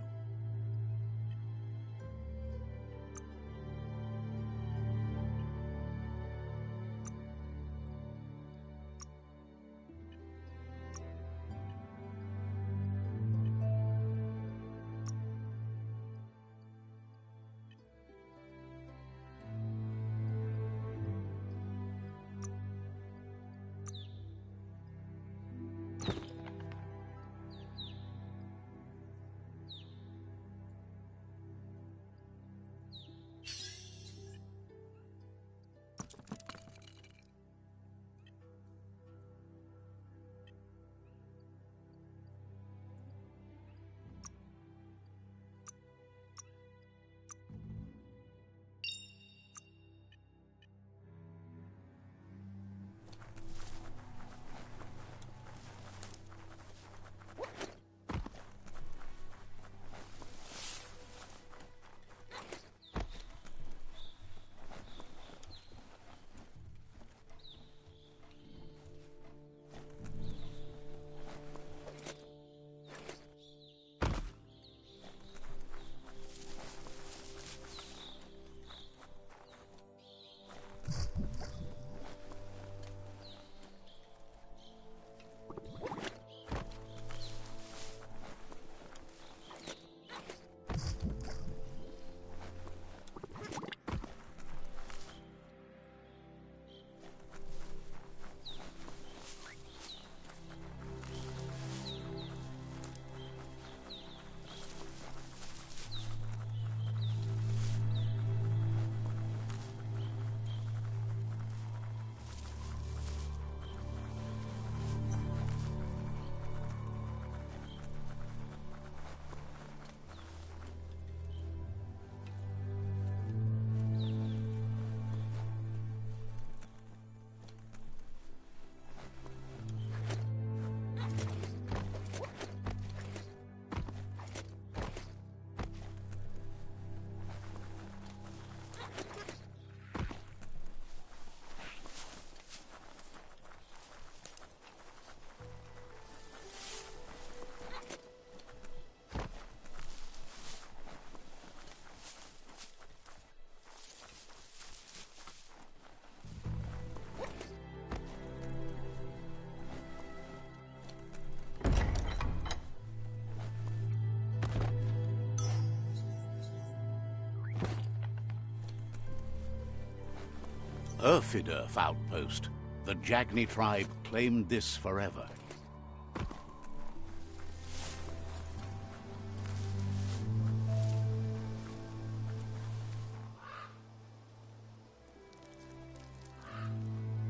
Erfidurf outpost. The Jagni tribe claimed this forever.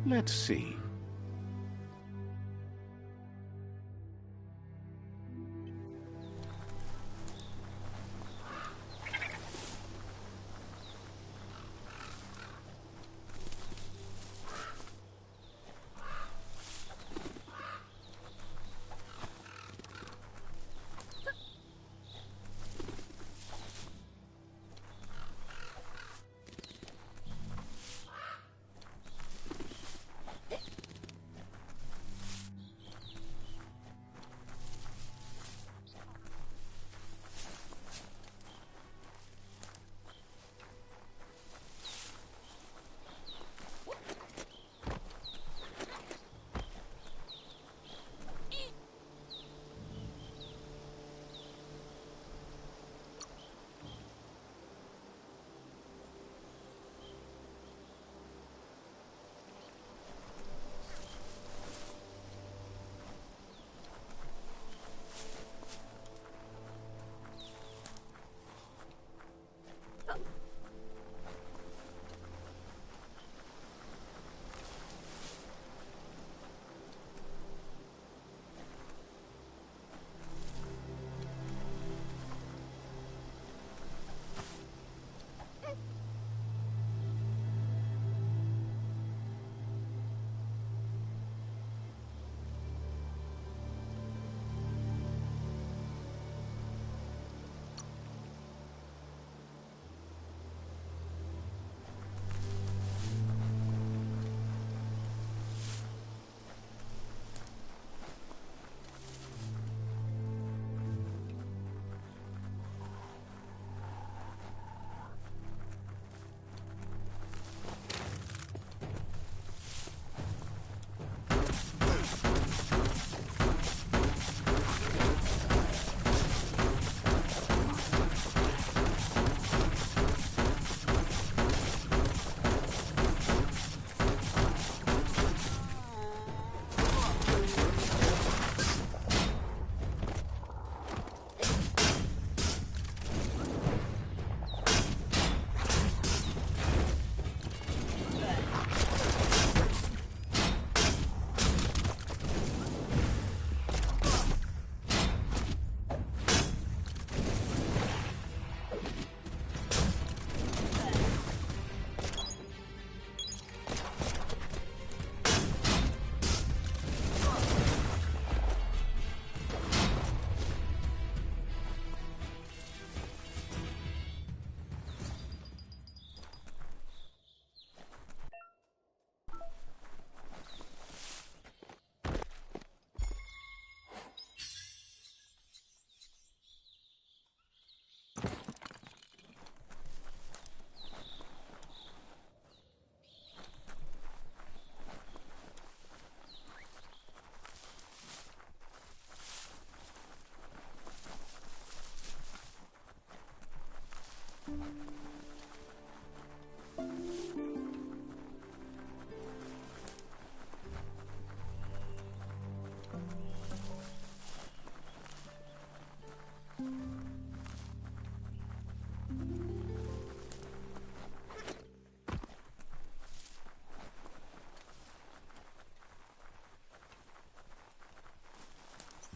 Let's see.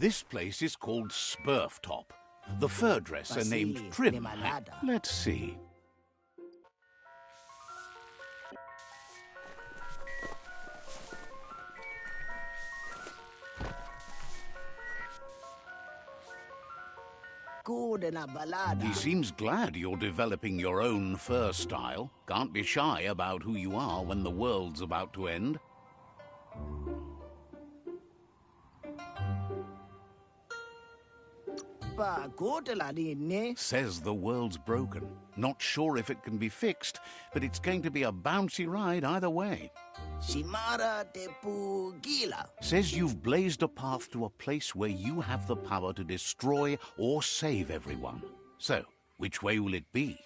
This place is called Spurftop. The fur dresser named Trim. Let's see. He seems glad you're developing your own fur style. Can't be shy about who you are when the world's about to end. Says the world's broken. Not sure if it can be fixed, but it's going to be a bouncy ride either way. Says you've blazed a path to a place where you have the power to destroy or save everyone. So, which way will it be?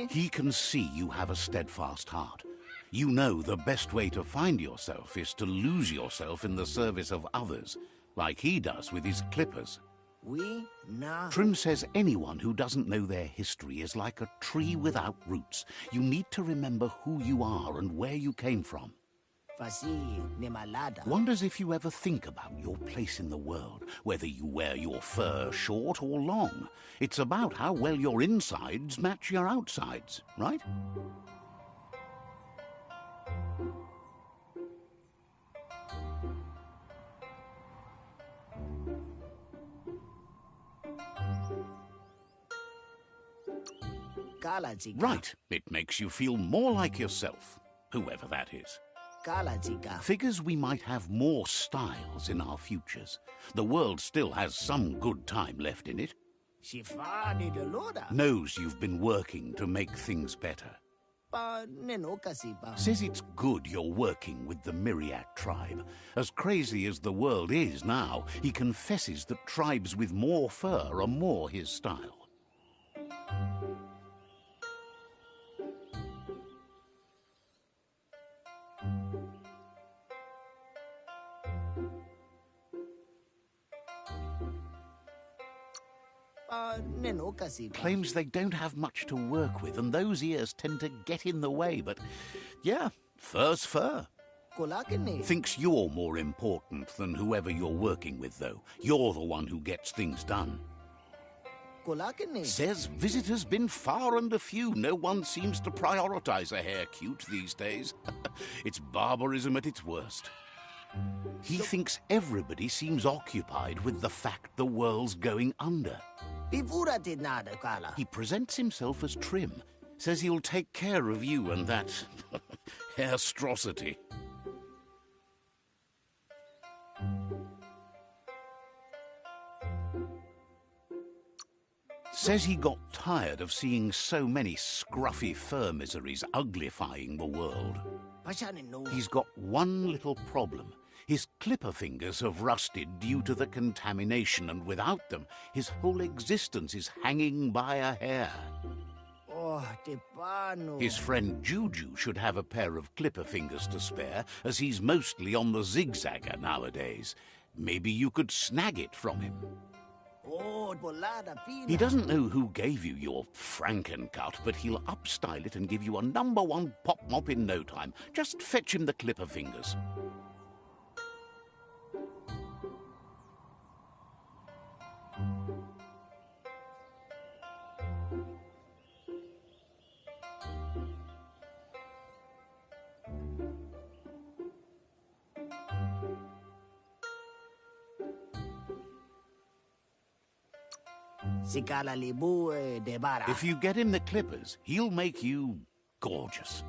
He can see you have a steadfast heart. You know the best way to find yourself is to lose yourself in the service of others, like he does with his clippers. Trim says anyone who doesn't know their history is like a tree without roots. You need to remember who you are and where you came from. Wonders if you ever think about your place in the world, whether you wear your fur short or long. It's about how well your insides match your outsides, right? Right. It makes you feel more like yourself, whoever that is. Figures we might have more styles in our futures. The world still has some good time left in it. Knows you've been working to make things better. Says it's good you're working with the Myriad tribe. As crazy as the world is now, he confesses that tribes with more fur are more his style. Claims they don't have much to work with, and those ears tend to get in the way, but yeah, fur's fur. Thinks you're more important than whoever you're working with, though. You're the one who gets things done. Says visitors been far and a few. No one seems to prioritize a hair cute these days. It's barbarism at its worst. He thinks everybody seems occupied with the fact the world's going under. He presents himself as Trim, says he'll take care of you and that hairstrosity. Says he got tired of seeing so many scruffy fur miseries uglifying the world. He's got one little problem. His clipper fingers have rusted due to the contamination, and without them, his whole existence is hanging by a hair. His friend Juju should have a pair of clipper fingers to spare, as he's mostly on the zigzagger nowadays. Maybe you could snag it from him. He doesn't know who gave you your Frankencut, but he'll upstyle it and give you a #1 pop mop in no time. Just fetch him the clipper fingers. If you get him the clippers, he'll make you gorgeous.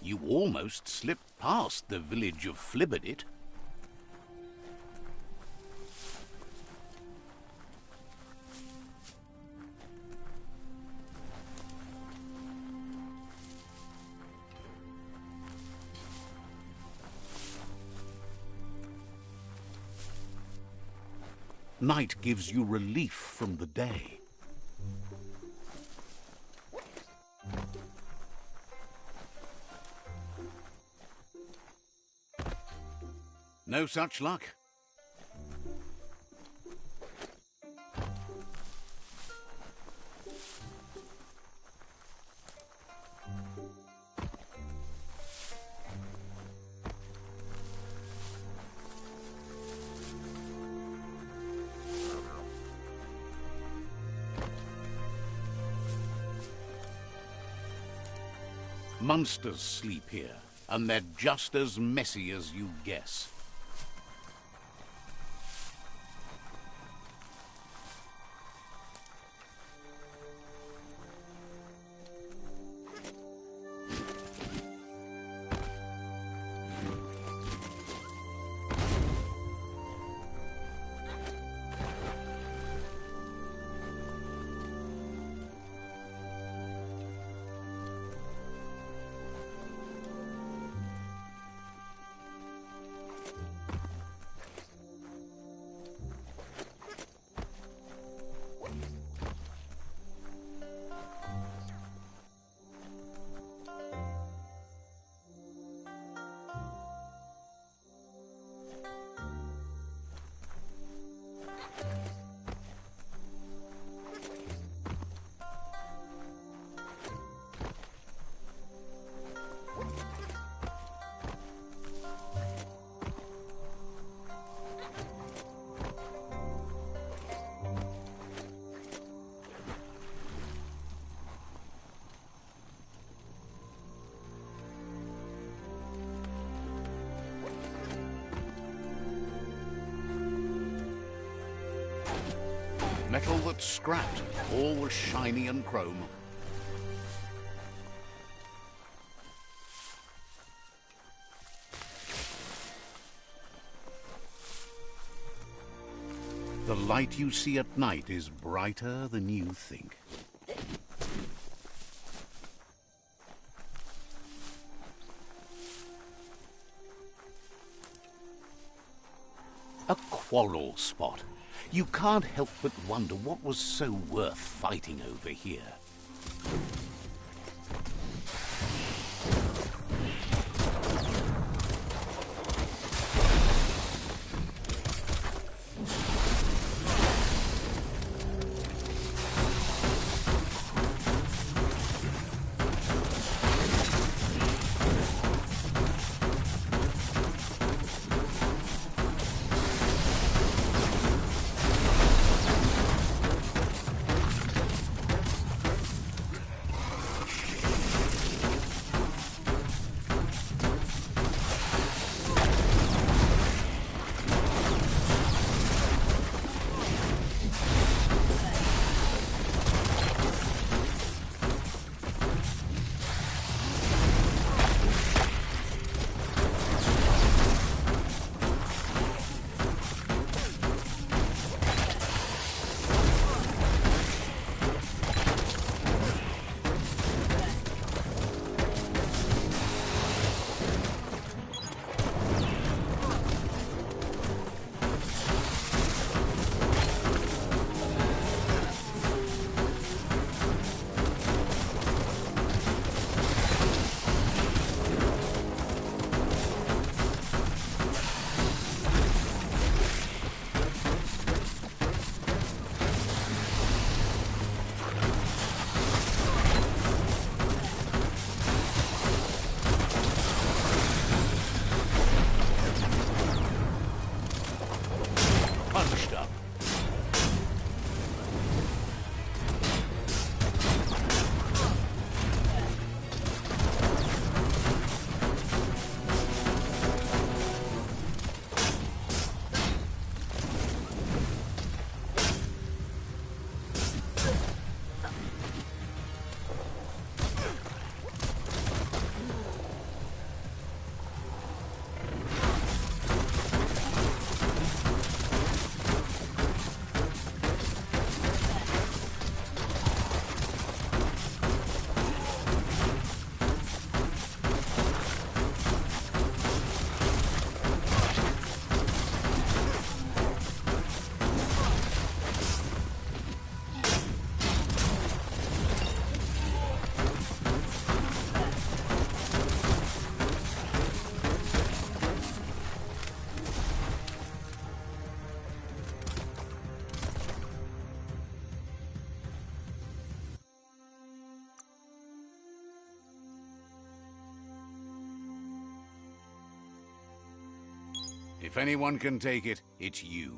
You almost slipped past the village of Flibberdit. Night gives you relief from the day. No such luck. Monsters sleep here, and they're just as messy as you guess. Metal that's scrapped, all was shiny and chrome. The light you see at night is brighter than you think. A quarrel spot. You can't help but wonder what was so worth fighting over here. Punched up. If anyone can take it, it's you.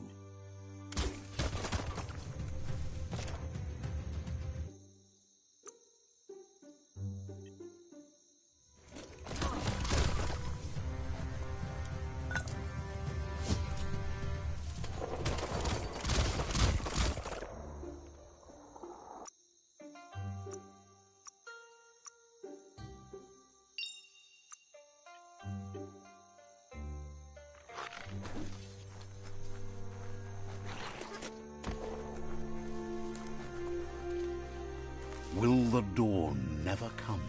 Will the dawn never come?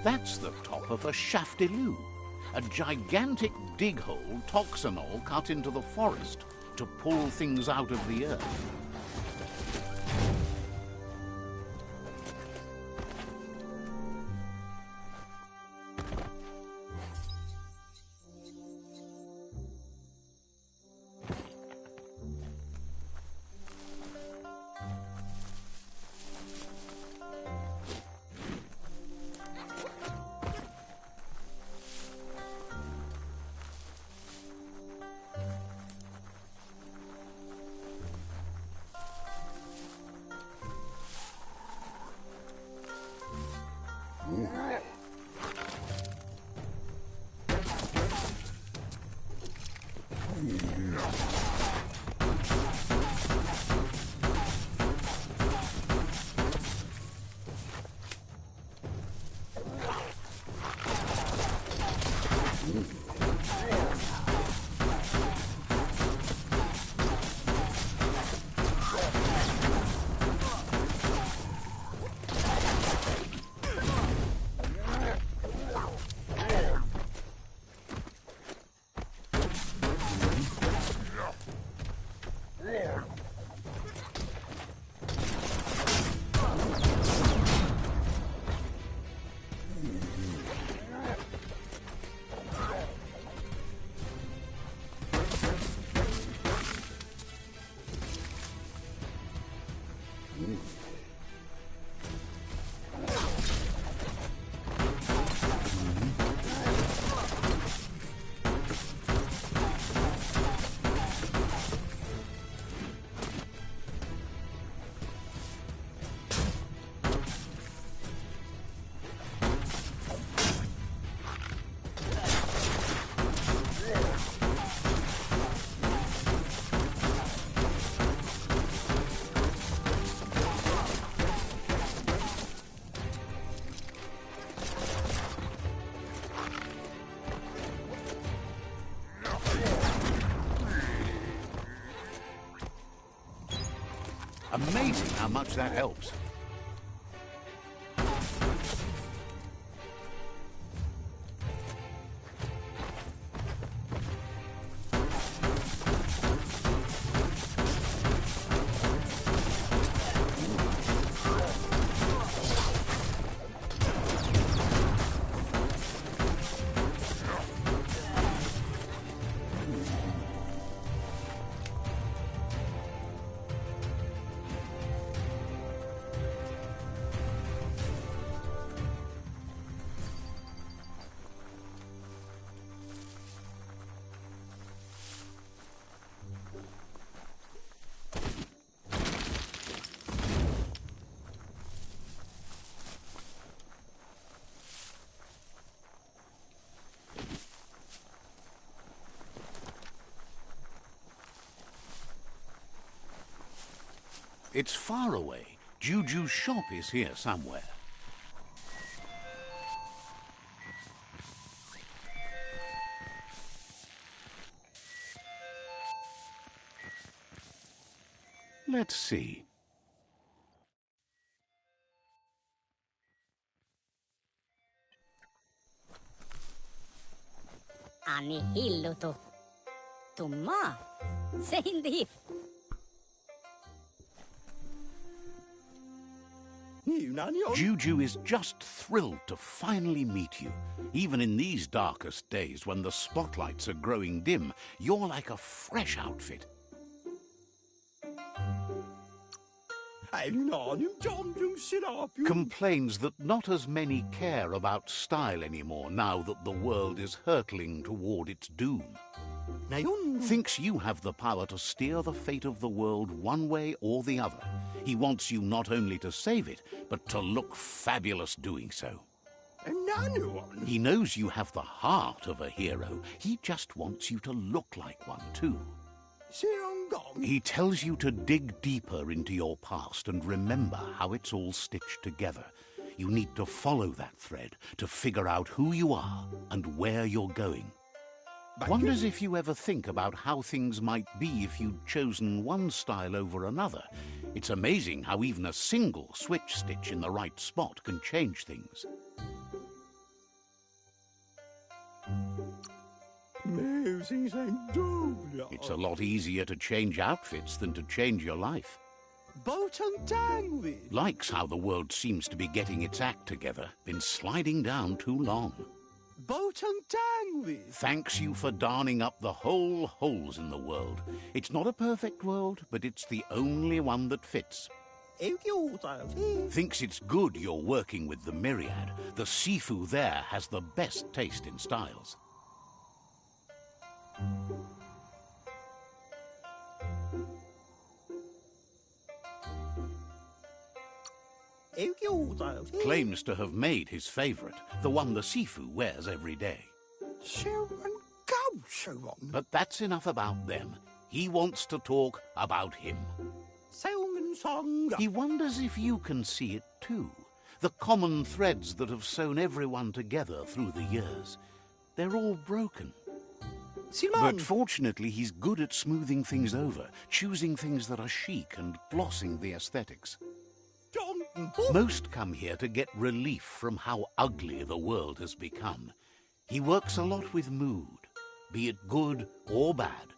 That's the top of a Shaftilu, a gigantic dig hole Toxanol cut into the forest to pull things out of the earth. how much that helps. It's far away. Juju's shop is here somewhere. Let's see. Anihilluto. Tumma. Seindif. Juju is just thrilled to finally meet you. Even in these darkest days when the spotlights are growing dim, you're like a fresh outfit. Complains that not as many care about style anymore now that the world is hurtling toward its doom. Thinks you have the power to steer the fate of the world one way or the other. He wants you not only to save it, but to look fabulous doing so. He knows you have the heart of a hero. He just wants you to look like one too. He tells you to dig deeper into your past and remember how it's all stitched together. You need to follow that thread to figure out who you are and where you're going. Wonders if you ever think about how things might be if you'd chosen one style over another. It's amazing how even a single switch stitch in the right spot can change things. It's a lot easier to change outfits than to change your life. Likes how the world seems to be getting its act together. Been sliding down too long. Thanks you for darning up the whole holes in the world. It's not a perfect world, but it's the only one that fits. Thinks it's good you're working with the Myriad. The Sifu there has the best taste in styles. Claims to have made his favorite, the one the Sifu wears every day. But that's enough about them. He wants to talk about him. He wonders if you can see it too. The common threads that have sewn everyone together through the years. They're all broken. But fortunately, he's good at smoothing things over, choosing things that are chic and glossing the aesthetics. Most come here to get relief from how ugly the world has become. He works a lot with mood, be it good or bad.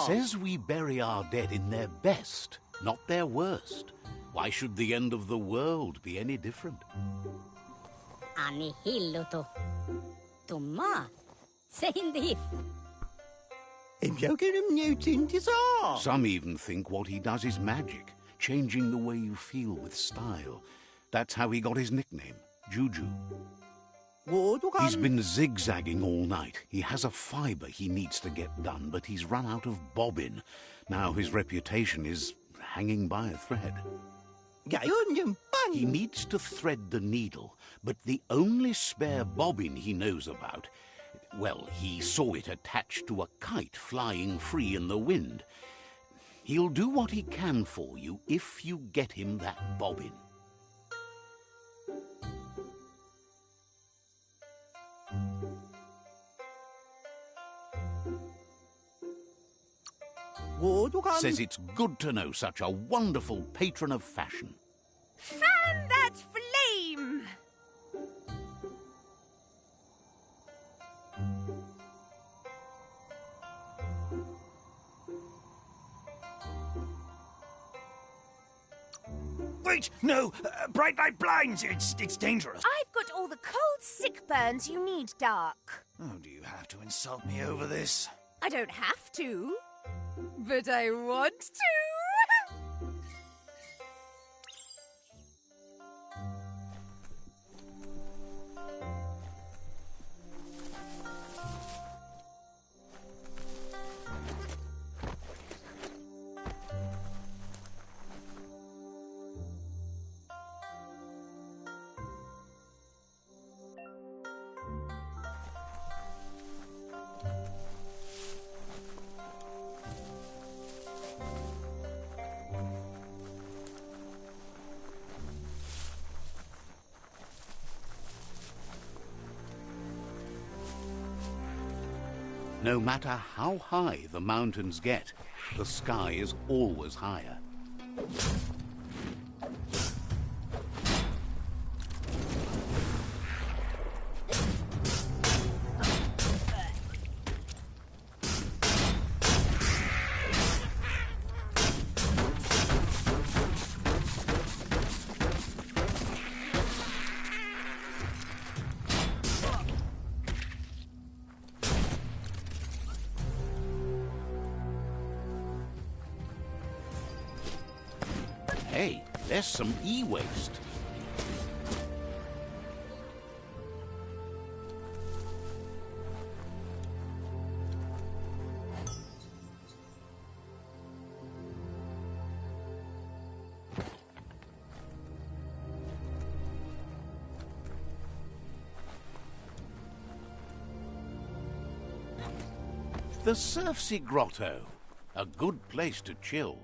Says we bury our dead in their best, not their worst. Why should the end of the world be any different? Anihilluto. Tumma. Seindif. Some even think what he does is magic, changing the way you feel with style. That's how he got his nickname, Juju. He's been zigzagging all night. He has a fibre he needs to get done, but he's run out of bobbin. Now his reputation is hanging by a thread. He needs to thread the needle, but the only spare bobbin he knows about, well, he saw it attached to a kite flying free in the wind. He'll do what he can for you if you get him that bobbin. Says it's good to know such a wonderful patron of fashion. Fan that flame! Wait, no! Bright light blinds! It's dangerous. I've got all the cold sick burns you need, Dark. Oh, do you have to insult me over this? I don't have to, but I want to. No matter how high the mountains get, the sky is always higher. Hey, there's some e-waste. The Surfsea Grotto, a good place to chill.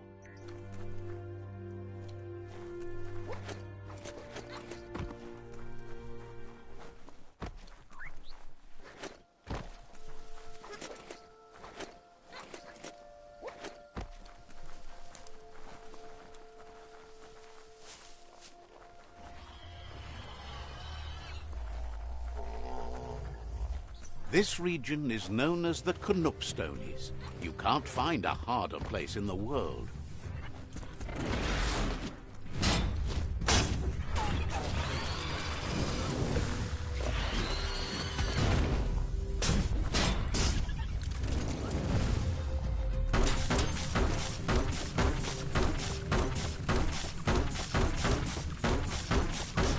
This region is known as the Knoopstonies. You can't find a harder place in the world.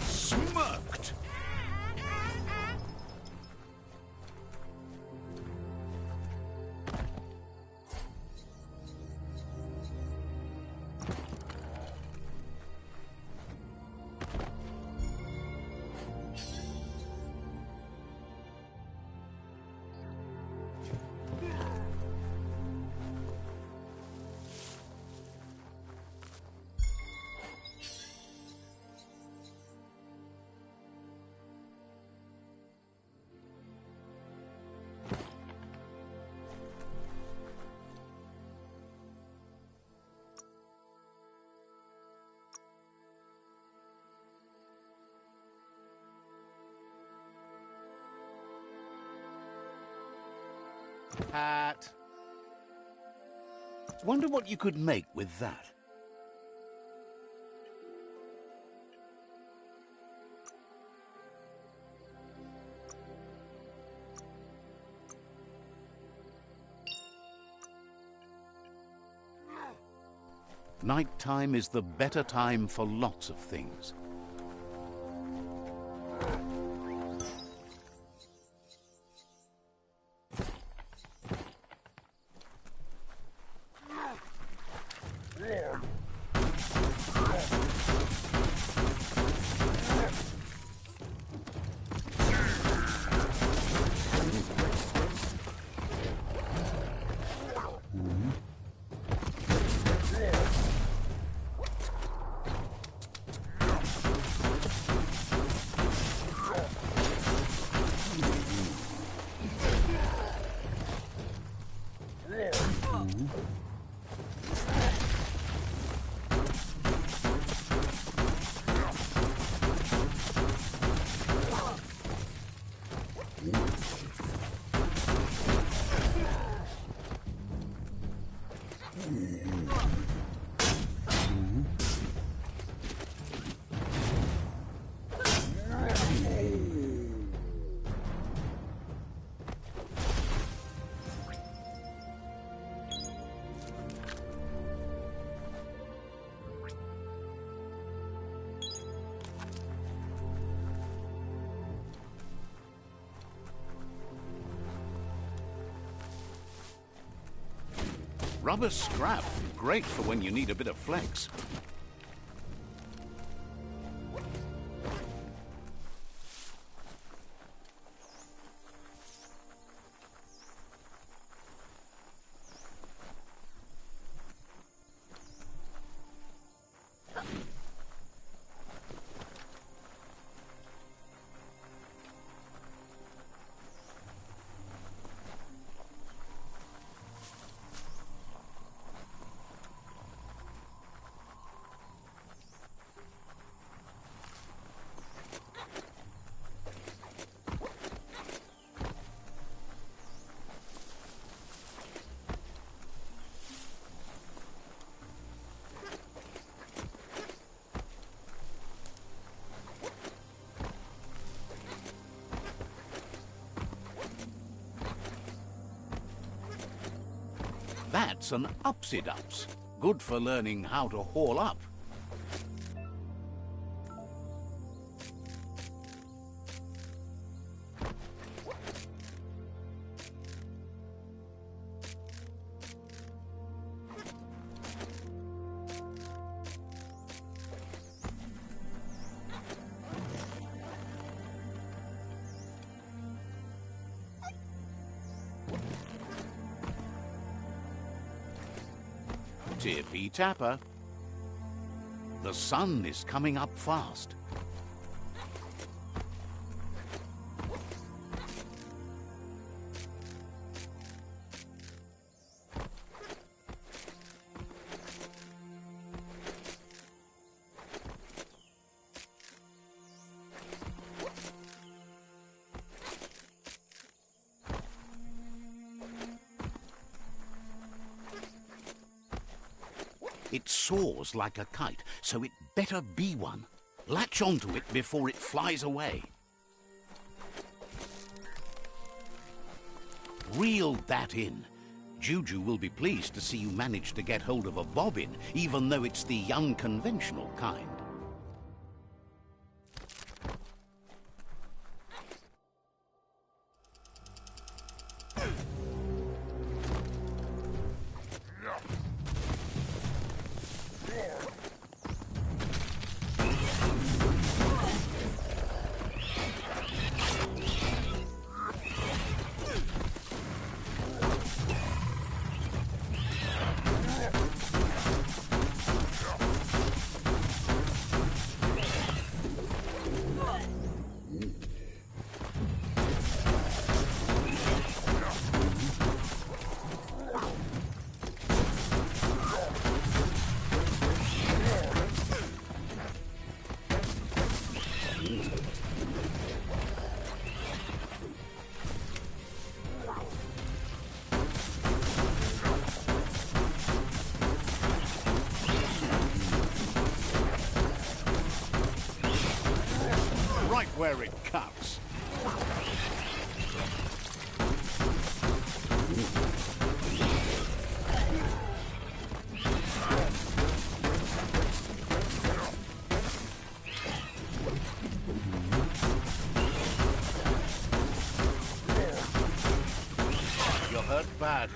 Smirked! Hat. Wonder what you could make with that. Nighttime is the better time for lots of things. Rubber scrap, great for when you need a bit of flex. That's an upsy-dups. Good for learning how to haul up. Tippy tapper. The sun is coming up fast. It soars like a kite, so it better be one. Latch onto it before it flies away. Reel that in. Juju will be pleased to see you manage to get hold of a bobbin, even though it's the unconventional kind. Right where it cuts. You're hurt bad.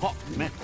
Hot metal.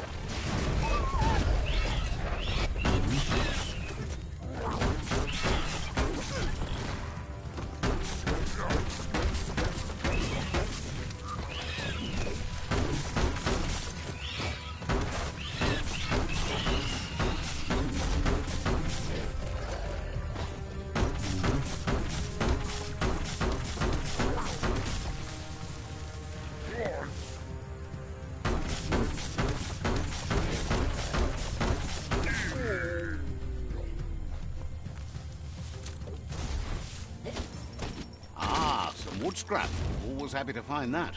Ah, some wood scrap. Always happy to find that.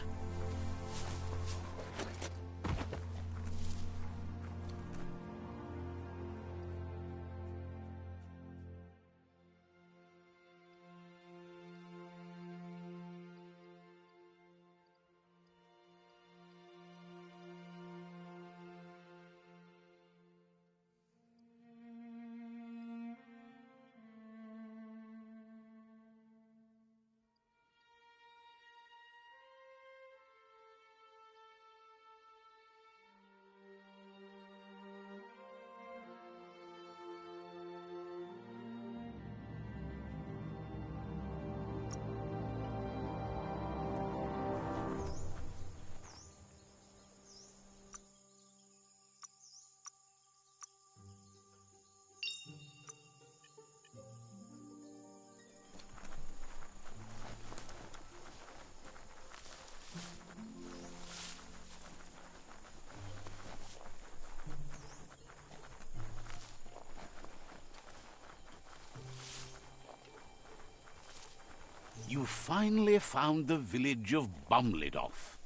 finally found the village of Bumlidoff.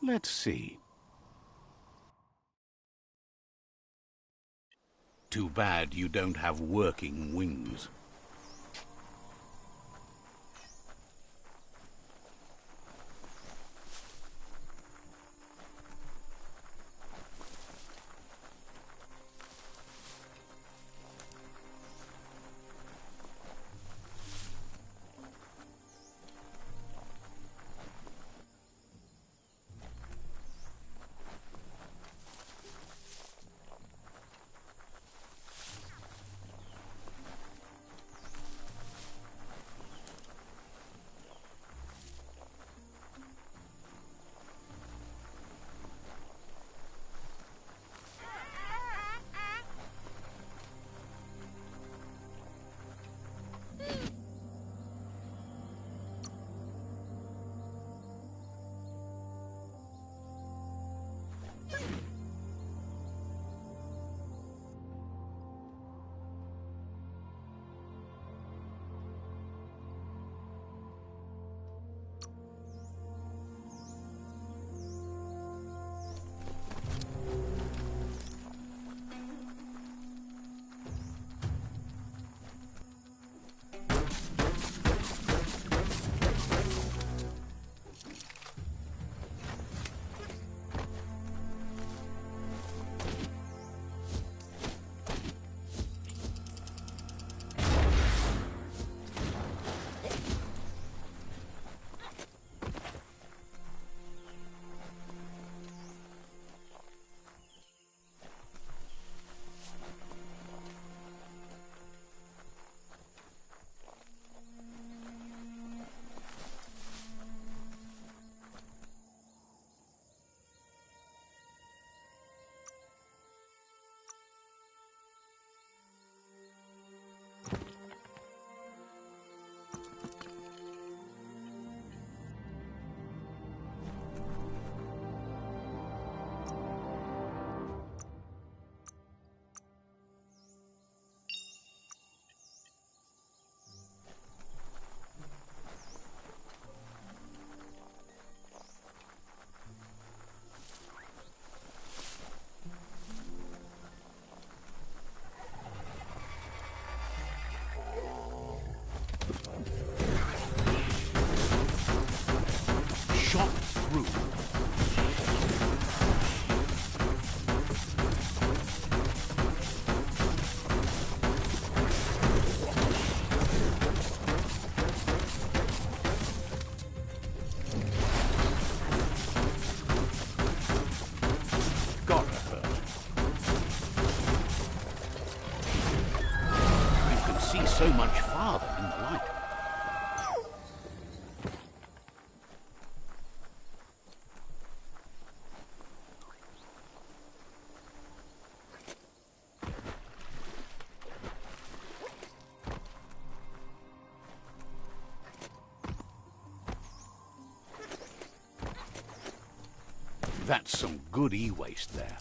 Let's see. Too bad you don't have working wings. Shot through. Got her. You can see so much farther in the light. That's some good e-waste there.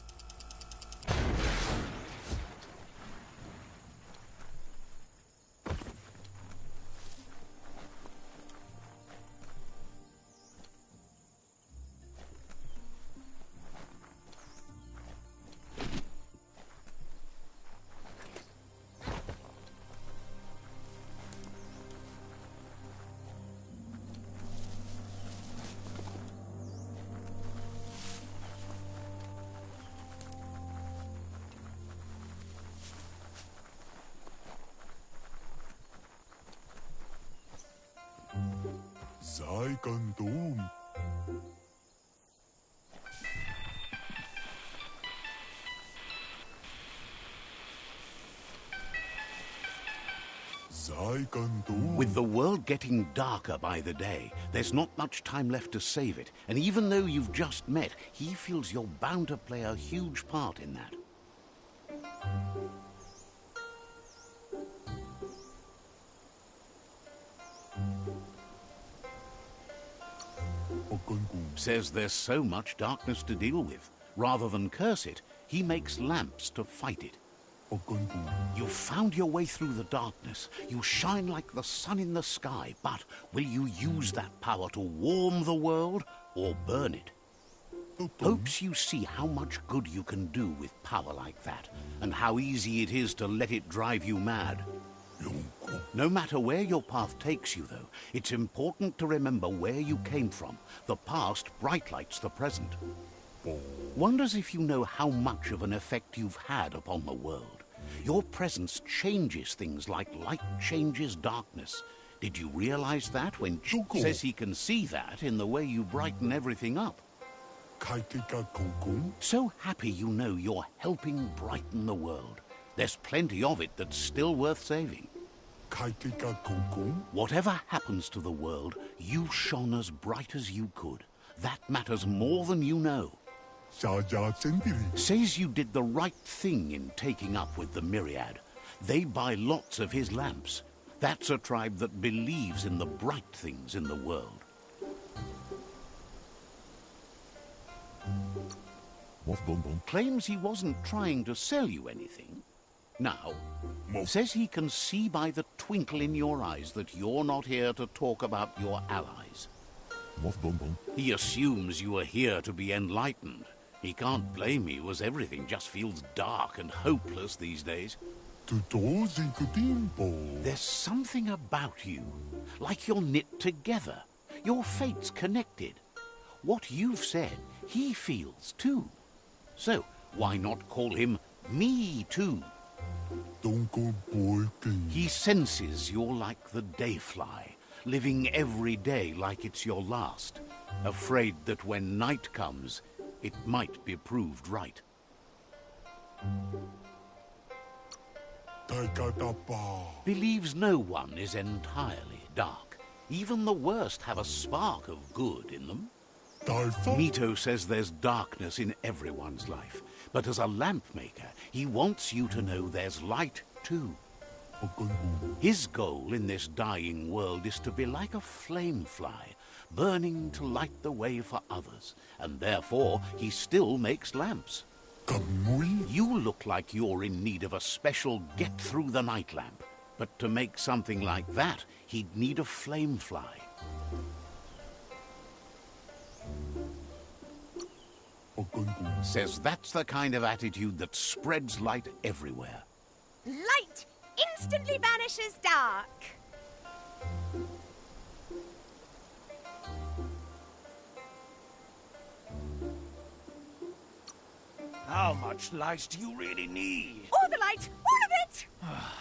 Sei Gandom. Sei Gandom. With the world getting darker by the day, there's not much time left to save it. And even though you've just met, he feels you're bound to play a huge part in that. Says there's so much darkness to deal with. Rather than curse it, he makes lamps to fight it. Pagandu. You've found your way through the darkness. You shine like the sun in the sky, but will you use that power to warm the world or burn it? Hopes you see how much good you can do with power like that, and how easy it is to let it drive you mad. No matter where your path takes you, though, it's important to remember where you came from. The past bright lights the present. Wonders if you know how much of an effect you've had upon the world. Your presence changes things like light changes darkness. Did you realize that when Chuck says he can see that in the way you brighten everything up? Kaiteka Kongkong. So happy you know you're helping brighten the world. There's plenty of it that's still worth saving. Kaiteka Kongkong. Whatever happens to the world, you shone as bright as you could. That matters more than you know. Saja Sendiri. Says you did the right thing in taking up with the Myriad. They buy lots of his lamps. That's a tribe that believes in the bright things in the world. Moth Bonbon. Claims he wasn't trying to sell you anything. Now, says he can see by the twinkle in your eyes that you're not here to talk about your allies. Moth Bonbon. He assumes you are here to be enlightened. He can't blame you, as everything just feels dark and hopeless these days. Tutozinkutimpo. There's something about you, like you're knit together. Your fate's connected. What you've said, he feels too. So, why not call him Me Too? Donko Boykin. He senses you're like the dayfly, living every day like it's your last, afraid that when night comes, it might be proved right. Taikatapa. Believes no one is entirely dark. Even the worst have a spark of good in them. Taifa. Mito says there's darkness in everyone's life, but as a lamp maker, he wants you to know there's light too. Pagandu. His goal in this dying world is to be like a flame fly, burning to light the way for others, and therefore he still makes lamps. Kamui. You look like you're in need of a special get-through-the-night lamp, but to make something like that, he'd need a flame fly. Pagandu. Says that's the kind of attitude that spreads light everywhere. Light instantly banishes dark. How much light do you really need? All the light, all of it.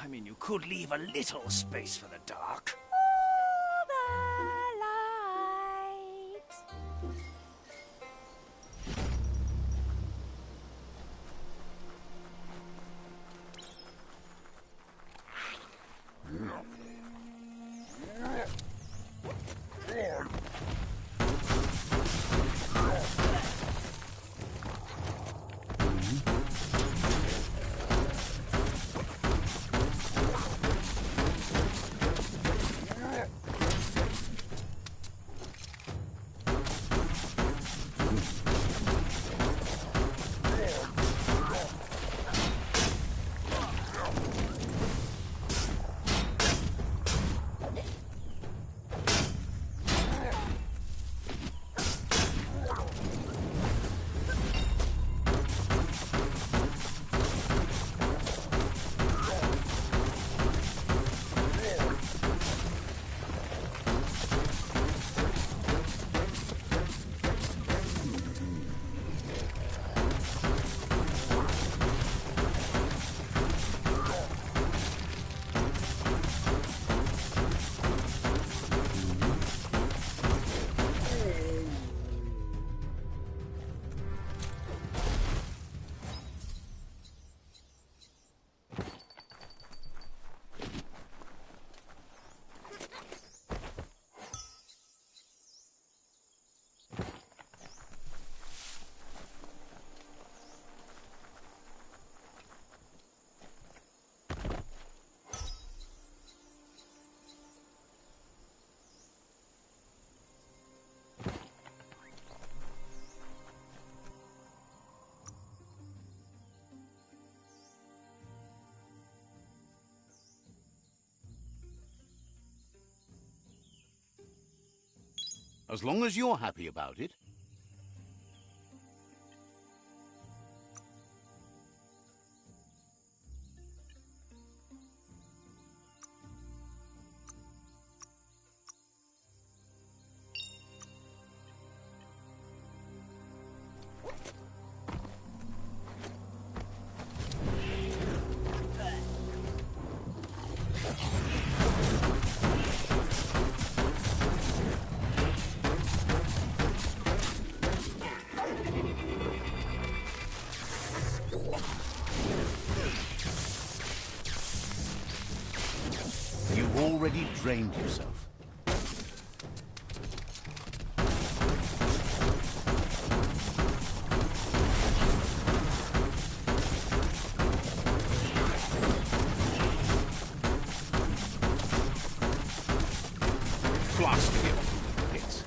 I mean, you could leave a little space for the dark. All the light. As long as you're happy about it. You've already drained yourself. Blasting it to bits.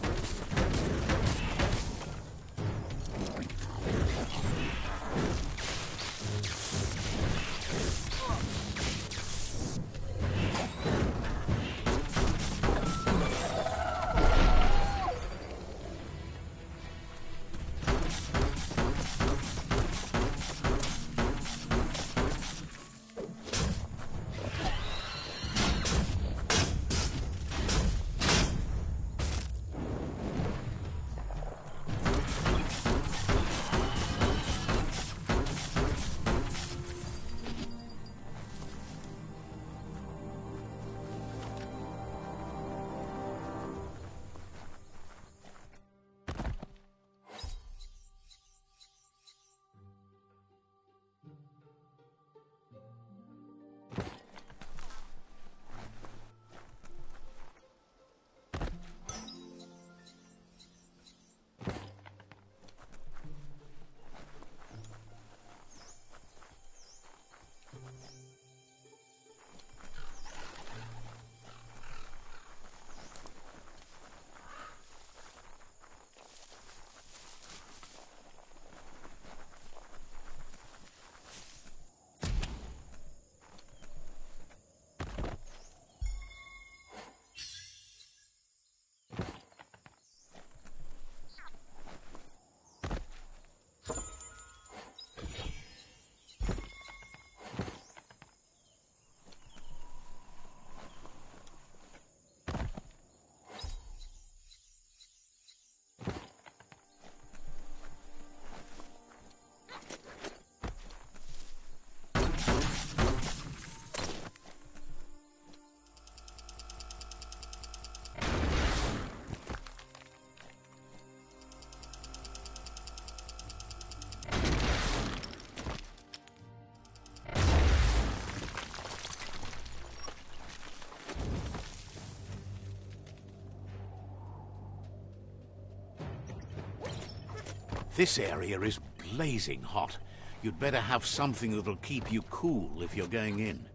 This area is blazing hot. You'd better have something that'll keep you cool if you're going in.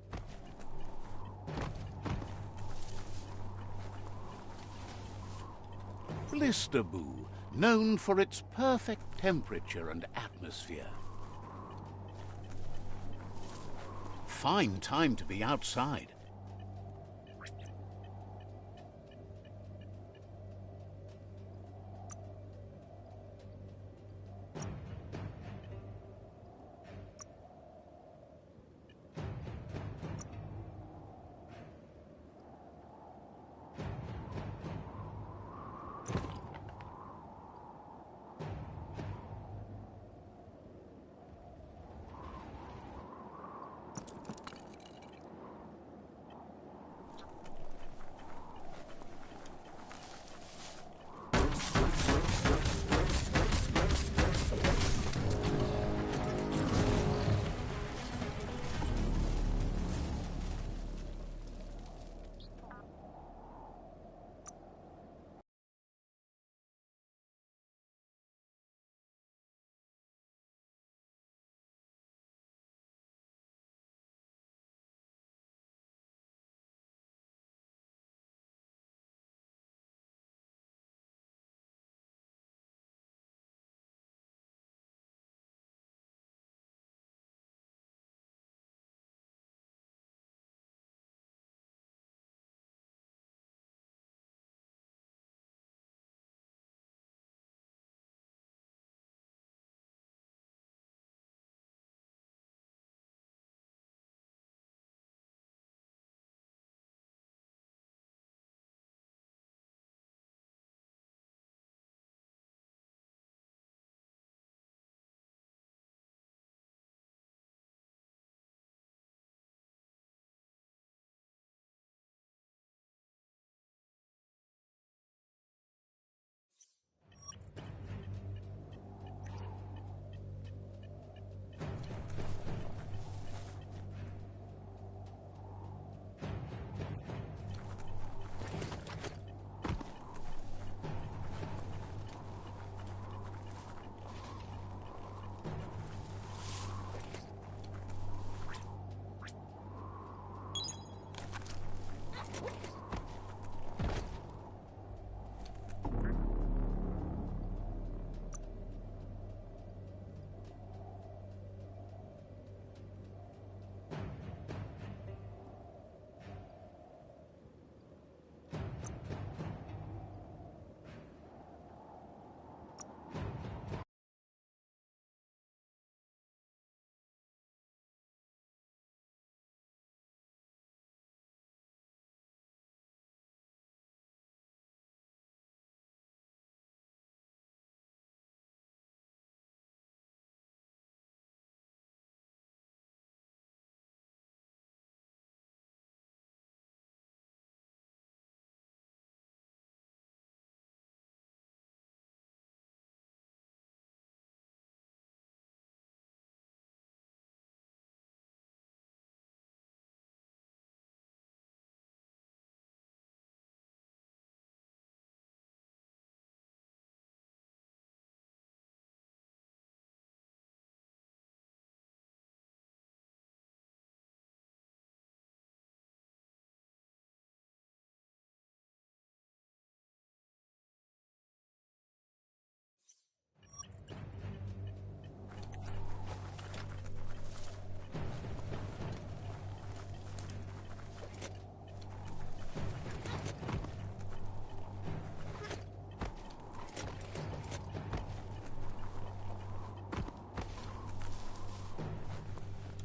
Blisterboo, known for its perfect temperature and atmosphere. Fine time to be outside.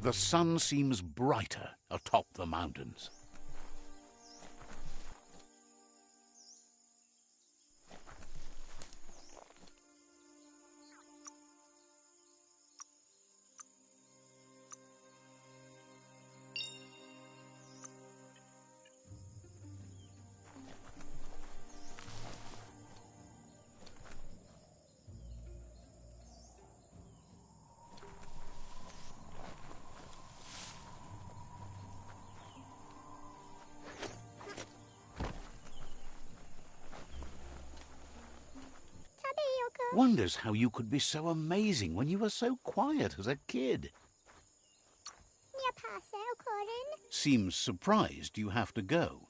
The sun seems brighter atop the mountains. Wonders how you could be so amazing when you were so quiet as a kid. Seems surprised you have to go.